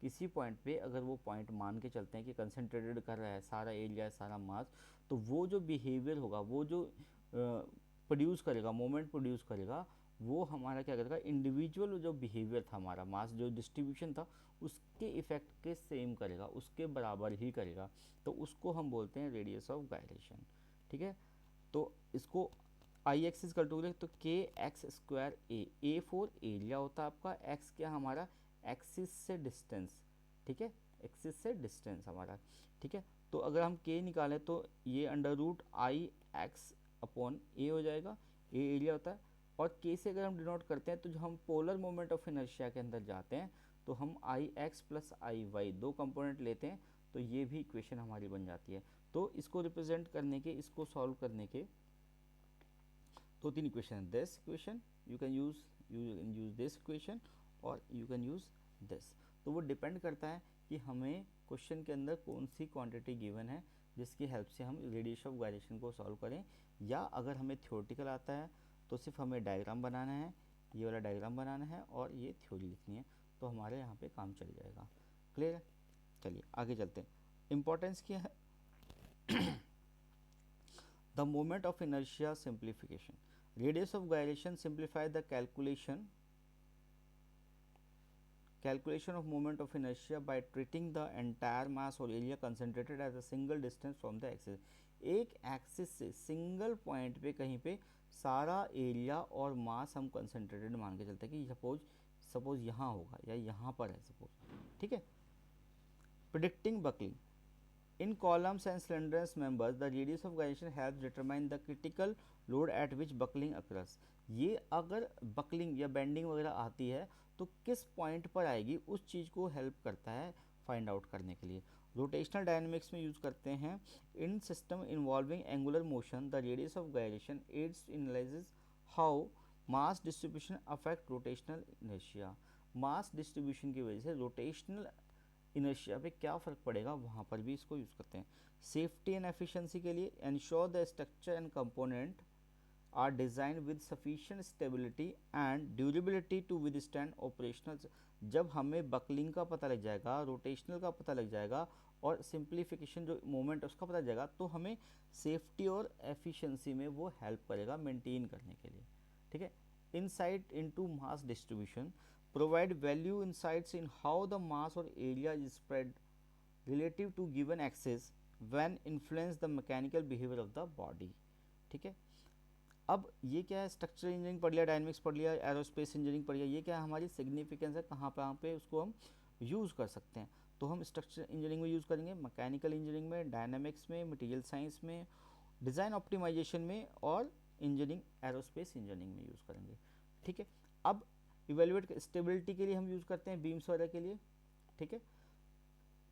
किसी पॉइंट पे अगर वो पॉइंट मान के चलते हैं कि कंसनट्रेटेड कर रहा है सारा एरिया, सारा मास, तो वो जो बिहेवियर होगा, वो जो प्रोड्यूस करेगा, मोमेंट प्रोड्यूस करेगा, वो हमारा क्या करेगा, इंडिविजुअल जो बिहेवियर था हमारा, मास जो डिस्ट्रीब्यूशन था, उसके इफेक्ट के सेम करेगा, उसके बराबर ही करेगा, तो उसको हम बोलते हैं रेडियस ऑफ गायरेशन, ठीक है। तो इसको आई एक्स इज कल्टूले, तो के एक्स स्क्वायर ए फोर एरिया होता है आपका, एक्स क्या हमारा, एक्सिस से डिस्टेंस, ठीक है, एक्सिस से डिस्टेंस हमारा, ठीक है। तो अगर हम के निकालें तो ये under root I x upon A हो जाएगा, ए एरिया होता है। और के से अगर हम डिनोट करते हैं तो जो हम पोलर मोमेंट ऑफ इनर्शिया के अंदर जाते हैं, तो हम आई एक्स प्लस आई वाई दो कंपोनेंट लेते हैं, तो ये भी इक्वेशन हमारी बन जाती है। तो इसको रिप्रेजेंट करने के, इसको सॉल्व करने के दो तीन equation, this equation you can use this equation, और यू कैन यूज़ दिस। तो वो डिपेंड करता है कि हमें क्वेश्चन के अंदर कौन सी क्वांटिटी गिवन है जिसकी हेल्प से हम रेडियस ऑफ गायरेशन को सॉल्व करें, या अगर हमें थ्योरेटिकल आता है तो सिर्फ हमें डायग्राम बनाना है, ये वाला डायग्राम बनाना है और ये थ्योरी लिखनी है, तो हमारे यहाँ पे काम चल जाएगा। क्लियर है? चलिए आगे चलते हैं। इम्पोर्टेंस क्या है the moment of inertia simplification. Radius of gyration simplify the calculation of moment of inertia by treating the entire mass or area concentrated as a single distance from the axis। एक एक्सिस से सिंगल पॉइंट पे कहीं पे सारा एरिया और मास हम कंसनट्रेटेड मान के चलते हैं कि सपोज यहाँ होगा या यहाँ पर है सपोज, ठीक है। Predicting buckling in columns and slenderness members the radius of gyration helps determine the critical load at which buckling occurs। ये अगर बकलिंग या बेंडिंग वगैरह आती है तो किस पॉइंट पर आएगी, उस चीज़ को हेल्प करता है फाइंड आउट करने के लिए। रोटेशनल डायनेमिक्स में यूज़ करते हैं। In system involving angular motion the radius of gyration aids in analysis how mass distribution affect rotational inertia. Mass distribution की वजह से रोटेशनल इनर्शिया पे क्या फ़र्क पड़ेगा, वहाँ पर भी इसको यूज़ करते हैं। सेफ्टी एंड एफिशिएंसी के लिए ensure the structure and component are design with sufficient stability and durability to withstand operational. जब हमें बकलिंग का पता लग जाएगा, रोटेशनल का पता लग जाएगा और सिंप्लीफिकेशन जो मोमेंट है उसका पता लग जाएगा, तो हमें सेफ्टी और एफिशिएंसी में वो हेल्प करेगा मेंटेन करने के लिए। ठीक है। Insight into mass distribution provide value insights in how the mass or area is spread relative to given axes when influence the mechanical behaviour of the body. ठीक है। अब ये क्या है, स्ट्रक्चरल इंजीनियरिंग पढ़ लिया, डायनेमिक्स पढ़ लिया, एरोस्पेस इंजीनियरिंग पढ़ लिया, ये क्या है हमारी सिग्निफिकेंस है, कहाँ पे उसको हम यूज़ कर सकते हैं। तो हम स्ट्रक्चरल इंजीनियरिंग में यूज़ करेंगे, मैकेनिकल इंजीनियरिंग में, डायनेमिक्स में, मटेरियल साइंस में, डिज़ाइन ऑप्टिमाइजेशन में और इंजीनियरिंग एरोस्पेस इंजीनियरिंग में यूज़ करेंगे। ठीक है। अब इवेल्युएट स्टेबिलिटी के लिए हम यूज़ करते हैं बीम्स वगैरह के लिए। ठीक है।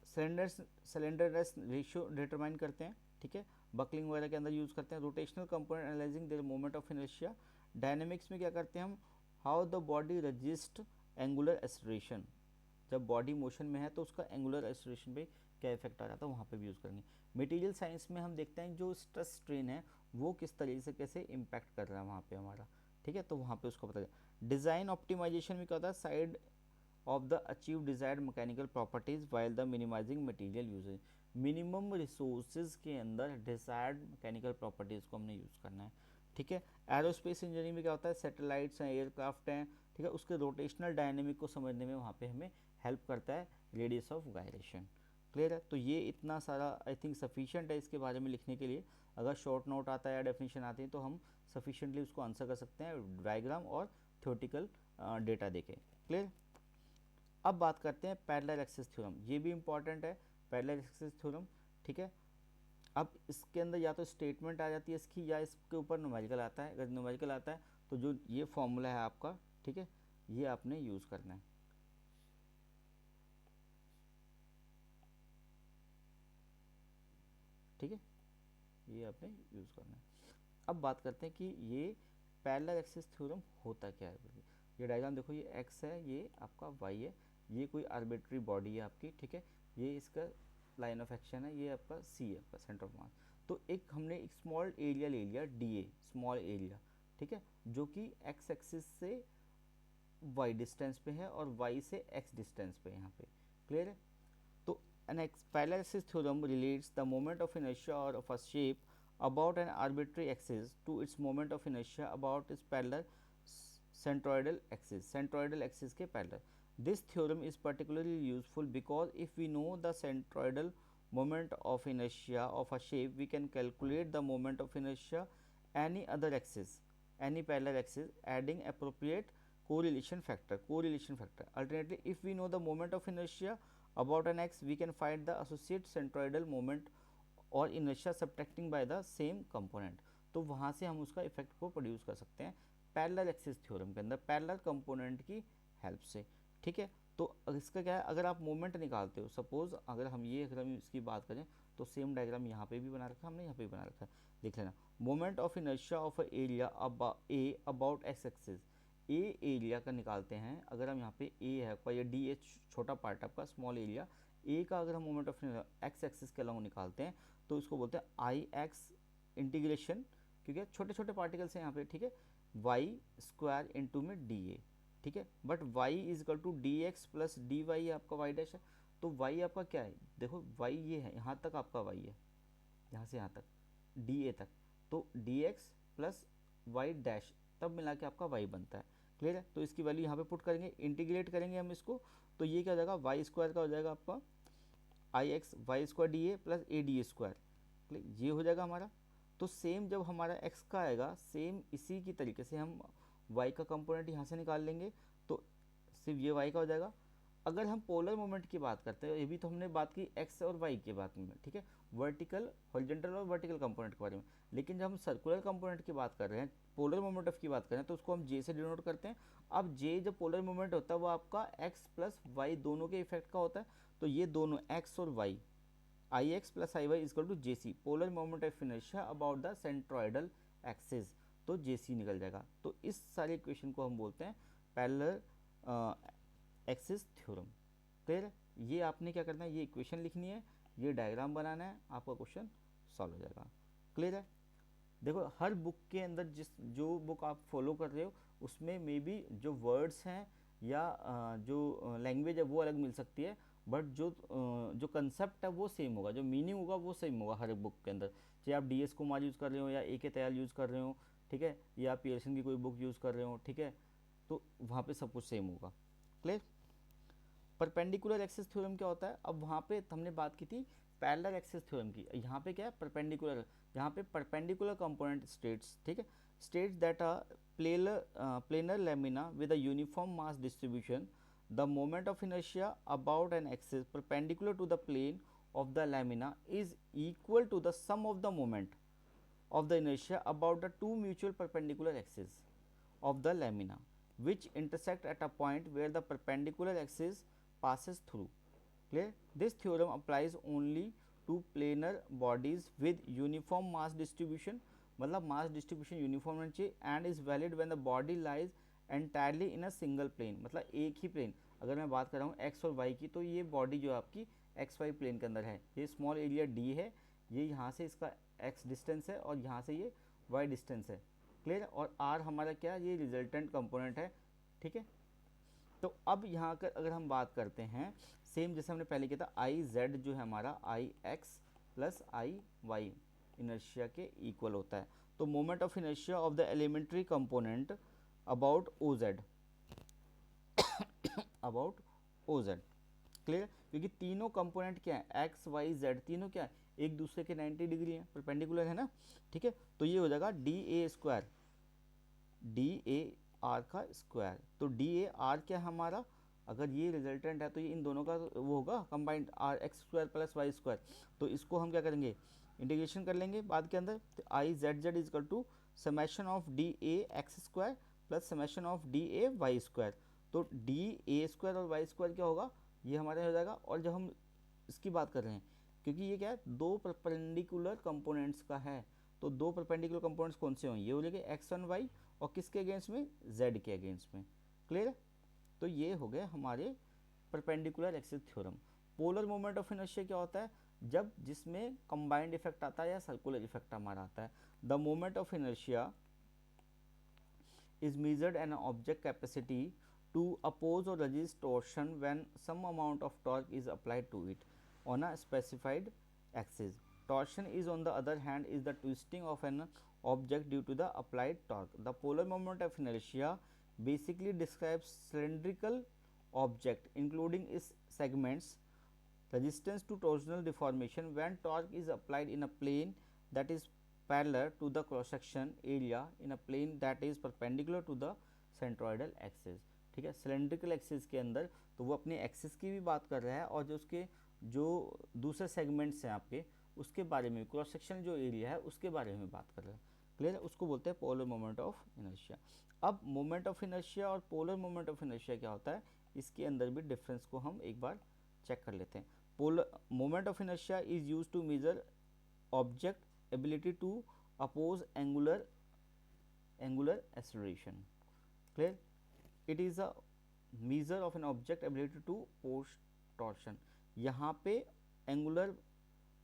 सिलेंडरनेस रेशियो डिटरमाइन करते हैं। ठीक है। बकलिंग वगैरह के अंदर यूज़ करते हैं। Rotational component analysing their moment of inertia. Dynamics में क्या करते हैं हम, how the body resist angular acceleration, जब बॉडी मोशन में है तो उसका एंगुलर एक्सेलरेशन पे क्या इफेक्ट आ रहा था, वहाँ पे भी यूज़ करेंगे। मटेरियल साइंस में हम देखते हैं जो स्ट्रेस स्ट्रेन है वो किस तरीके से कैसे इम्पैक्ट कर रहा है वहाँ पे हमारा। ठीक है। तो वहाँ पे उसको पता चला। डिज़ाइन ऑप्टिमाइजेशन में क्या होता है, side of the achieve desired mechanical properties while the minimizing material usage। Minimum resources के अंदर डिजायर्ड मैकेनिकल प्रॉपर्टीज़ को हमने यूज़ करना है। ठीक है। एरोस्पेस इंजीनियरिंग में क्या होता है, सैटेलाइट्स हैं, एयरक्राफ्ट हैं, ठीक है, उसके रोटेशनल डायनेमिक को समझने में वहाँ पे हमें हेल्प करता है रेडियस ऑफ गायरेशन। क्लियर है। तो ये इतना सारा आई थिंक सफिशिएंट है इसके बारे में लिखने के लिए। अगर शॉर्ट नोट आता है या डेफिनेशन आती है तो हम सफिशिएंटली उसको आंसर कर सकते हैं डायग्राम और थ्योरेटिकल डेटा देके। क्लियर। अब बात करते हैं पैरेलल एक्सिस थ्योरम, ये भी इंपॉर्टेंट है पैरेलल एक्सिस थ्योरम। ठीक है। अब इसके अंदर या तो स्टेटमेंट आ जाती है इसकी या इसके ऊपर न्यूमेरिकल आता है। अगर न्यूमेरिकल आता है तो जो ये फॉर्मूला है आपका, ठीक है, ये आपने यूज़ करना है। ठीक है, ये आपने यूज़ करना है। अब बात करते हैं कि ये पैरेलल एक्सिस थ्योरम होता क्या है। ये डायग्राम देखो, ये एक्स है, ये आपका वाई है, ये कोई आर्बिट्री बॉडी है आपकी। ठीक है। ये इसका लाइन ऑफ एक्शन है, ये आपका सी है, आपका सेंटर ऑफ मास। तो एक हमने एक स्मॉल एरिया ले लिया डी ए, स्मॉल एरिया। ठीक है। जो कि एक्स एक्सिस से वाई डिस्टेंस पे है और वाई से एक्स डिस्टेंस पे यहाँ पे। क्लियर है। तो an parallel axis theorem relates the moment of inertia or of a shape about an arbitrary axis to its moment of inertia about its parallel centroidal axis, centroidal axis के parallel. This theorem is particularly useful because if we know the centroidal moment of inertia of a shape, we can calculate the moment of inertia any other axis, any parallel axis, adding appropriate correlation factor. Alternately, if we know the moment of inertia about an x, we can find the associate centroidal moment और inertia subtracting by the same component। तो वहाँ से हम उसका इफेक्ट को प्रोड्यूस कर सकते हैं पैरेलल एक्सिस थ्योरम के अंदर पैरेलल कंपोनेंट की हेल्प से। ठीक है। तो इसका क्या है, अगर आप मोमेंट निकालते हो, सपोज अगर हम इसकी बात करें तो सेम डायग्राम यहाँ पे भी बना रखा है हमने, यहाँ पे भी बना रखा है, देख लेना। Moment of inertia of area A about x axis, A area का निकालते हैं। अगर हम यहाँ पे ए है आपका, ये डी एच छोटा पार्ट आपका स्मॉल एरिया, ए का अगर हम मोमेंट ऑफ एक्स एक्सिस के अलॉन्ग निकालते हैं तो इसको बोलते हैं आई एक्स इंटीग्रेशन, क्योंकि छोटे छोटे पार्टिकल्स हैं यहाँ पे। ठीक है। वाई स्क्वायर इंटू में डी ए। ठीक है। But Y is equal to D X plus D Y आपका वाई डैश है। तो वाई आपका क्या है, देखो वाई ये है, यहाँ तक आपका वाई है, यहाँ से यहाँ तक डी ए तक, तो D X plus Y dash तब मिला के आपका वाई बनता है। क्लियर है। तो इसकी वैल्यू यहाँ पे पुट करेंगे, इंटीग्रेट करेंगे हम इसको, तो ये क्या हो जाएगा, वाई स्क्वायर का हो जाएगा आपका I x y square D A plus A d A square, ये हो जाएगा हमारा। तो सेम जब हमारा x का आएगा, सेम इसी की तरीके से हम y का कंपोनेंट यहाँ से निकाल लेंगे, तो सिर्फ ये y का हो जाएगा। अगर हम पोलर मोमेंट की बात करते हैं, ये भी तो हमने बात की x और y की बात में, ठीक है, वर्टिकल हॉरिजॉन्टल और वर्टिकल कंपोनेंट के बारे में। लेकिन जब हम सर्कुलर कंपोनेंट की बात कर रहे हैं, पोलर मोमेंट ऑफ की बात कर रहे हैं, तो उसको हम j से डिनोट करते हैं। अब j जब पोलर मोमेंट होता है वो आपका x प्लस वाई दोनों के इफेक्ट का होता है, तो ये दोनों x और y, I X plus I Y is equal to J C, polar moment of inertia about the centroidal axis, तो जे सी निकल जाएगा। तो इस सारे इक्वेशन को हम बोलते हैं पैरेलल एक्सिस थ्योरम। क्लियर है? ये आपने क्या करना है, ये इक्वेशन लिखनी है, ये डायग्राम बनाना है, आपका क्वेश्चन सॉल्व हो जाएगा। क्लियर है? देखो हर बुक के अंदर जो बुक आप फॉलो कर रहे हो उसमें मे बी जो वर्ड्स हैं या जो लैंग्वेज है वो अलग मिल सकती है, बट जो कंसेप्ट है वो सेम होगा, जो मीनिंग होगा वो सेम होगा हर बुक के अंदर। चाहे आप DS कुमार यूज़ कर रहे हो या AK तयाल यूज़ कर रहे हो, ठीक है, या पियर्सन की कोई बुक यूज़ कर रहे हो, ठीक है, तो वहाँ पे सब कुछ सेम होगा। क्लियर? परपेंडिकुलर एक्सिस थ्योरम क्या होता है? अब वहाँ पे हमने बात की थी पैरेलल एक्सिस थ्योरम की, यहाँ पे क्या है, परपेंडिकुलर। यहाँ पे परपेंडिकुलर कंपोनेंट स्टेट्स, ठीक है, states that are planar lamina with a uniform mass distribution, the moment of inertia about an axis perpendicular to the plane of the lamina is equal to the sum of the moment of the inertia about the two mutual perpendicular axes of the lamina which intersect at a point where the perpendicular axis passes through. Clear? This theorem applies only to planar bodies with uniform mass distribution, मतलब mass distribution uniform होना चाहिए, and is valid when the body lies entirely in a single plane, मतलब एक ही plane। अगर मैं बात कर रहा हूँ x और y की, तो ये बॉडी जो आपकी XY प्लेन के अंदर है, ये स्मॉल एरिया D है, ये यहाँ से इसका x डिस्टेंस है और यहाँ से ये y डिस्टेंस है। क्लियर? और R हमारा क्या, ये रिजल्टेंट कंपोनेंट है। ठीक है, तो अब यहाँ कर अगर हम बात करते हैं सेम जैसे हमने पहले किया था, आई जेड जो है हमारा I X plus I Y inertia के इक्वल होता है। तो moment of inertia of the elementary component about O Z about O Z. Clear? क्योंकि तीनों कंपोनेंट क्या है, एक्स वाई जेड, तीनों क्या है, एक दूसरे के 90 डिग्री है, परपेंडिकुलर है ना। ठीक है, तो ये हो जाएगा D A square, D A R का स्क्वायर। तो डी ए आर क्या है हमारा, अगर ये रिजल्टेंट है तो ये इन दोनों का वो होगा combined, R X square plus Y square. तो इसको हम क्या करेंगे, इंटीग्रेशन कर लेंगे बाद के अंदर। तो I Z Z is equal to summation of D A X square plus summation of D A Y square. तो डी ए स्क्वायर और वाई स्क्वायर क्या होगा, ये हमारा हो जाएगा। और जब हम इसकी बात कर रहे हैं, क्योंकि ये क्या है, दो परपेंडिकुलर कंपोनेंट्स का है, तो दो परपेंडिकुलर कंपोनेंट्स कौन से होंगे, ये हो जाएंगे एक्स वन वाई, और किसके अगेंस्ट में, जेड के अगेंस्ट में। क्लियर है? तो ये हो गए हमारे perpendicular axis theorem. Polar moment of inertia क्या होता है, जब जिसमें कंबाइंड इफेक्ट आता है या सर्कुलर इफेक्ट हमारा आता है। The moment of inertia is measured an object capacity to oppose or resist torsion when some amount of torque is applied to it on a specified axis. Torsion is on the other hand is the twisting of an object due to the applied torque. The polar moment of inertia basically describes cylindrical object including its segments resistance to torsional deformation when torque is applied in a plane that is parallel to the cross section area in a plane that is perpendicular to the centroidal axis। ठीक है, सिलेंड्रिकल एक्सिस के अंदर तो वो अपने एक्सिस की भी बात कर रहा है, और जो उसके जो दूसरे सेगमेंट्स हैं आपके उसके बारे में, क्रॉस सेक्शन जो एरिया है उसके बारे में बात कर रहा है। क्लियर है? उसको बोलते हैं पोलर मोमेंट ऑफ इनर्शिया। अब मोमेंट ऑफ इनर्शिया और पोलर मोमेंट ऑफ इनर्शिया क्या होता है, इसके अंदर भी डिफरेंस को हम एक बार चेक कर लेते हैं। Polar moment of inertia is use to measure object ability to oppose angular acceleration. Clear? It is a measure of an object ability to oppose torsion। यहाँ पे angular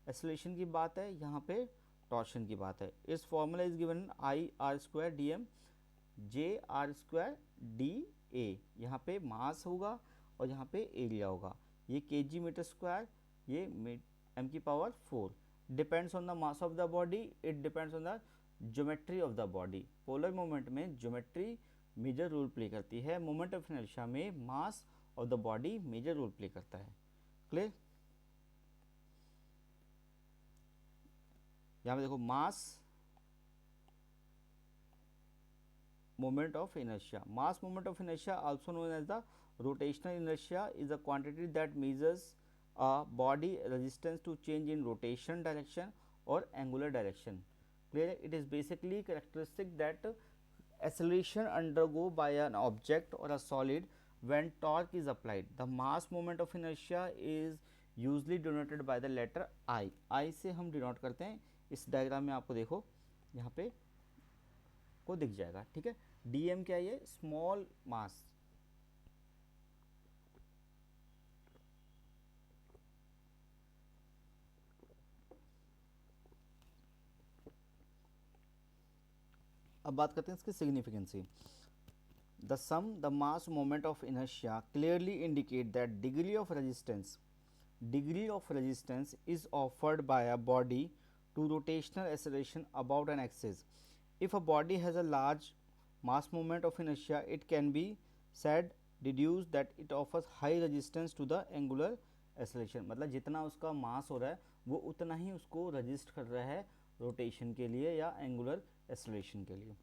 acceleration की बात है, यहाँ पे torsion की बात है। इस formula is given I r square D M J R square D A. यहाँ पे मास होगा और यहाँ पे एरिया होगा, ये kg मीटर स्क्वायर, ये m की power 4। Depends on the mass of the body, it depends on the geometry of the body. Polar moment में ज्योमेट्री मेजर रोल प्ले करती है, मोमेंट ऑफ इनर्शिया में mass of the body major role play करता है। क्लियर? यहाँ पे देखो mass moment of inertia, mass moment of inertia also known as the rotational inertia is a quantity that measures a body resistance to change in rotation direction or angular direction. Clear? It is basically characteristic that acceleration undergo by an object or a solid when torque is applied. The mass moment of inertia is usually denoted by the letter I. I से हम डिनोट करते हैं, इस डायग्राम में आपको देखो यहाँ पे को दिख जाएगा। ठीक है, dm क्या है, ये स्मॉल मास अब बात करते हैं इसकी significancy. The sum the mass moment of inertia clearly indicate that degree of resistance is offered by a body to rotational acceleration about an axis. If a body has a large mass moment of inertia, it can be said deduced that it offers high resistance to the angular acceleration। मतलब जितना उसका मास हो रहा है वो उतना ही उसको रजिस्ट कर रहा है रोटेशन के लिए या एंगुलर एक्सेलरेशन के लिए।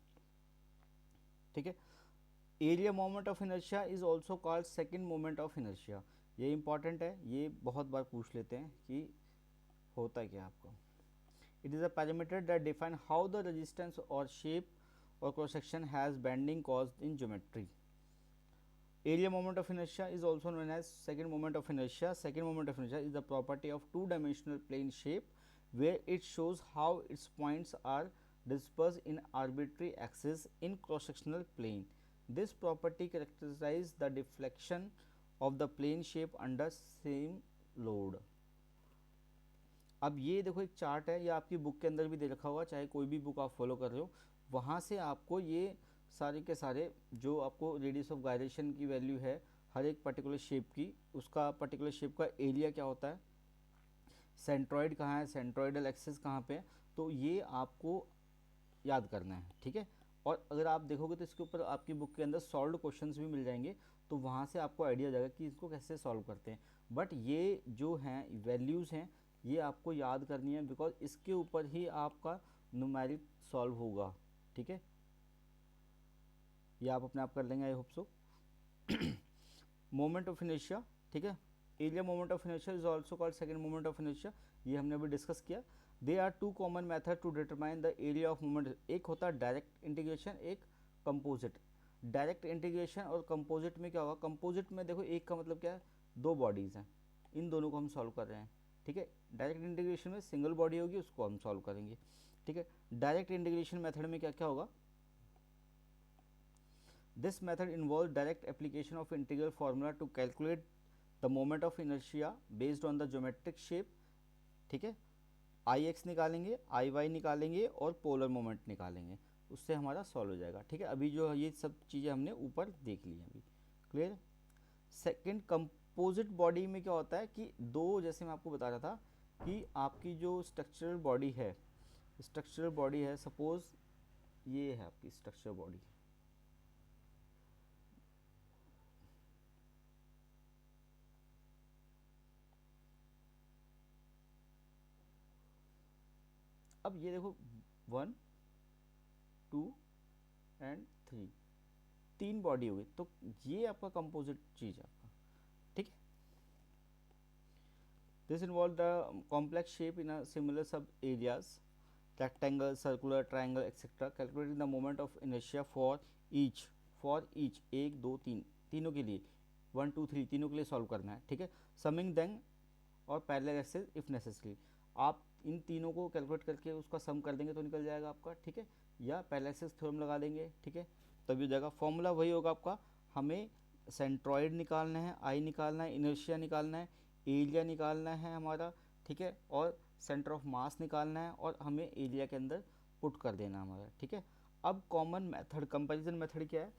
ठीक है। Area moment of inertia is also called second moment of inertia. ये इंपॉर्टेंट है, ये बहुत बार पूछ लेते हैं कि होता क्या आपको। It is a parameter that define how the resistance और शेप और cross section has bending caused in geometry. Area moment of inertia is also known as second moment of inertia. Second moment of inertia is the property of two-dimensional plane shape where it shows how its points are dispersed in arbitrary axes in cross-sectional plane. This property characterizes the deflection of the plane shape under same load. अब ये देखो एक चार्ट है, ये आपकी बुक के अंदर भी दे रखा हुआ, चाहे कोई भी बुक आप फॉलो कर रहे हो, वहाँ से आपको ये सारे के सारे जो आपको रेडियस ऑफ गायरेशन की वैल्यू है हर एक पर्टिकुलर शेप की, उसका पर्टिकुलर शेप का एरिया क्या होता है, सेंट्रॉइड कहाँ है, सेंट्रॉइडल एक्सिस कहाँ पे है, तो ये आपको याद करना है। ठीक है। और अगर आप देखोगे तो इसके ऊपर आपकी बुक के अंदर सॉल्व क्वेश्चंस भी मिल जाएंगे, तो वहाँ से आपको आइडिया हो जाएगा कि इसको कैसे सॉल्व करते हैं। बट ये जो हैं वैल्यूज़ हैं ये आपको याद करनी है, बिकॉज इसके ऊपर ही आपका न्यूमेरिक सॉल्व होगा। ठीक है, ये आप अपने आप कर लेंगे, I hope so. Moment of inertia, ठीक है, area moment of inertia is also called second moment of inertia, ये हमने अभी डिस्कस किया। They are two common method to determine the area of moment, एक होता है डायरेक्ट इंटीग्रेशन, एक कंपोजिट। डायरेक्ट इंटीग्रेशन और कंपोजिट में क्या होगा, कंपोजिट में देखो एक का मतलब क्या है, दो बॉडीज़ हैं, इन दोनों को हम सॉल्व कर रहे हैं। ठीक है, डायरेक्ट इंटीग्रेशन में सिंगल बॉडी होगी, उसको हम सॉल्व करेंगे। ठीक है, डायरेक्ट इंटीग्रेशन मेथड में क्या क्या होगा, this method involves direct application of integral formula to calculate the moment of inertia based on the geometric shape। ठीक है, आई एक्स निकालेंगे, आई वाई निकालेंगे और पोलर मोमेंट निकालेंगे, उससे हमारा सॉल्व हो जाएगा। ठीक है, अभी जो ये सब चीज़ें हमने ऊपर देख ली हैं अभी, क्लियर। सेकंड, कंपोजिट बॉडी में क्या होता है कि दो, जैसे मैं आपको बता रहा था कि आपकी जो स्ट्रक्चरल बॉडी है, सपोज ये है आपकी स्ट्रक्चरल बॉडी, अब ये देखो 1 2 एंड 3, तीन बॉडी हो गई, तो ये आपका कंपोजिट चीज है आपका। ठीक है, this involve the complex shape in a similar sub areas, rectangle, circular, triangle etcetera, calculating the moment of inertia for each, एक दो तीन, तीनों के लिए 1 2 3 तीनों के लिए सॉल्व करना है। ठीक है, समिंग देन और पैरेलल एक्सेस इफ नेसेसरी, आप इन तीनों को कैलकुलेट करके उसका सम कर देंगे तो निकल जाएगा आपका। ठीक है, या पैरेलल एक्सेस थ्योरम लगा देंगे। ठीक है, तभी हो जाएगा। फॉर्मूला वही होगा आपका, हमें सेंट्रॉइड निकालना है, आई निकालना है, इनर्शिया निकालना है, एरिया निकालना है हमारा। ठीक है, और सेंटर ऑफ मास निकालना है और हमें एरिया के अंदर पुट कर देना हमारा। ठीक है, अब कॉमन मेथड, कंपैरिजन मेथड क्या है,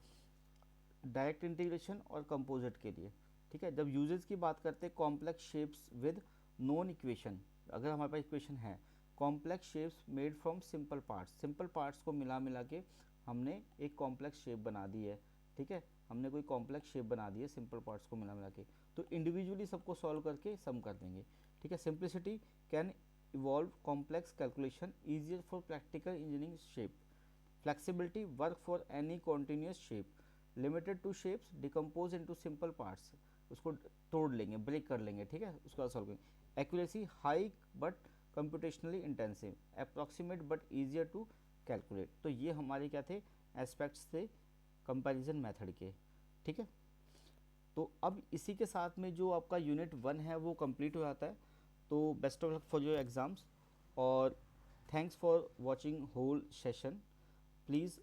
डायरेक्ट इंटीग्रेशन और कंपोजिट के लिए। ठीक है, जब यूजेस की बात करते हैं, complex shapes with known equation, अगर हमारे पास इक्वेशन है, complex shapes made from simple parts, simple parts को मिला के हमने एक कॉम्प्लेक्स शेप बना दी है। ठीक है, हमने कोई कॉम्प्लेक्स शेप बना दी है सिंपल पार्ट्स को मिला के, तो इंडिविजुअली सबको सॉल्व करके सम कर देंगे। ठीक है, simplicity can evolve complex calculation, easier for practical engineering shape, flexibility work for any continuous shape, limited to shapes decompose into simple parts, उसको तोड़ लेंगे, ब्रेक कर लेंगे। ठीक है, उसके बाद सॉल्व करेंगे। Accuracy high but computationally intensive, approximate but easier to calculate, तो ये हमारे क्या थे, एस्पेक्ट्स थे कंपैरिजन मेथड के। ठीक है, तो अब इसी के साथ में जो आपका यूनिट 1 है वो कंप्लीट हो जाता है। तो best of luck for your exams और thanks for watching whole session. Please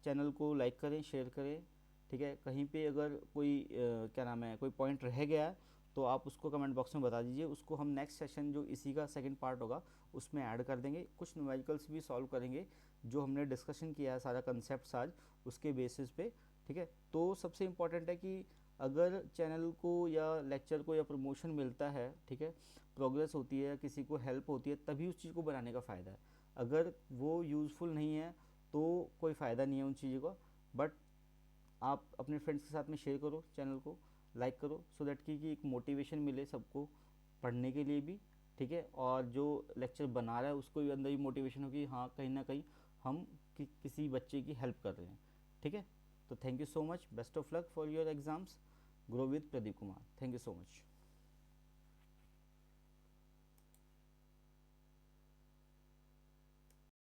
channel को लाइक करें, शेयर करें। ठीक है, कहीं पे अगर कोई क्या नाम है, कोई पॉइंट रह गया तो आप उसको कमेंट बॉक्स में बता दीजिए, उसको हम नेक्स्ट सेशन जो इसी का सेकंड पार्ट होगा उसमें ऐड कर देंगे। कुछ न्यूमेरिकल्स भी सॉल्व करेंगे जो हमने डिस्कशन किया है सारा कंसेप्ट आज उसके बेसिस पे, ठीक है। तो सबसे इम्पॉर्टेंट है कि अगर चैनल को या लेक्चर को या प्रमोशन मिलता है, ठीक है, प्रोग्रेस होती है, किसी को हेल्प होती है, तभी उस चीज़ को बनाने का फ़ायदा है। अगर वो यूज़फुल नहीं है तो कोई फ़ायदा नहीं है उन चीज़ों का। बट आप अपने फ्रेंड्स के साथ में शेयर करो, चैनल को लाइक करो, सो दैट कि एक मोटिवेशन मिले सबको पढ़ने के लिए भी, ठीक है। और जो लेक्चर बना रहा है उसको भी अंदर ही मोटिवेशन हो कि हाँ कहीं ना कहीं हम किसी बच्चे की हेल्प कर रहे हैं, ठीक है। तो thank you so much, best of luck for your exams. Grow with Pradeep Kumar, thank you so much.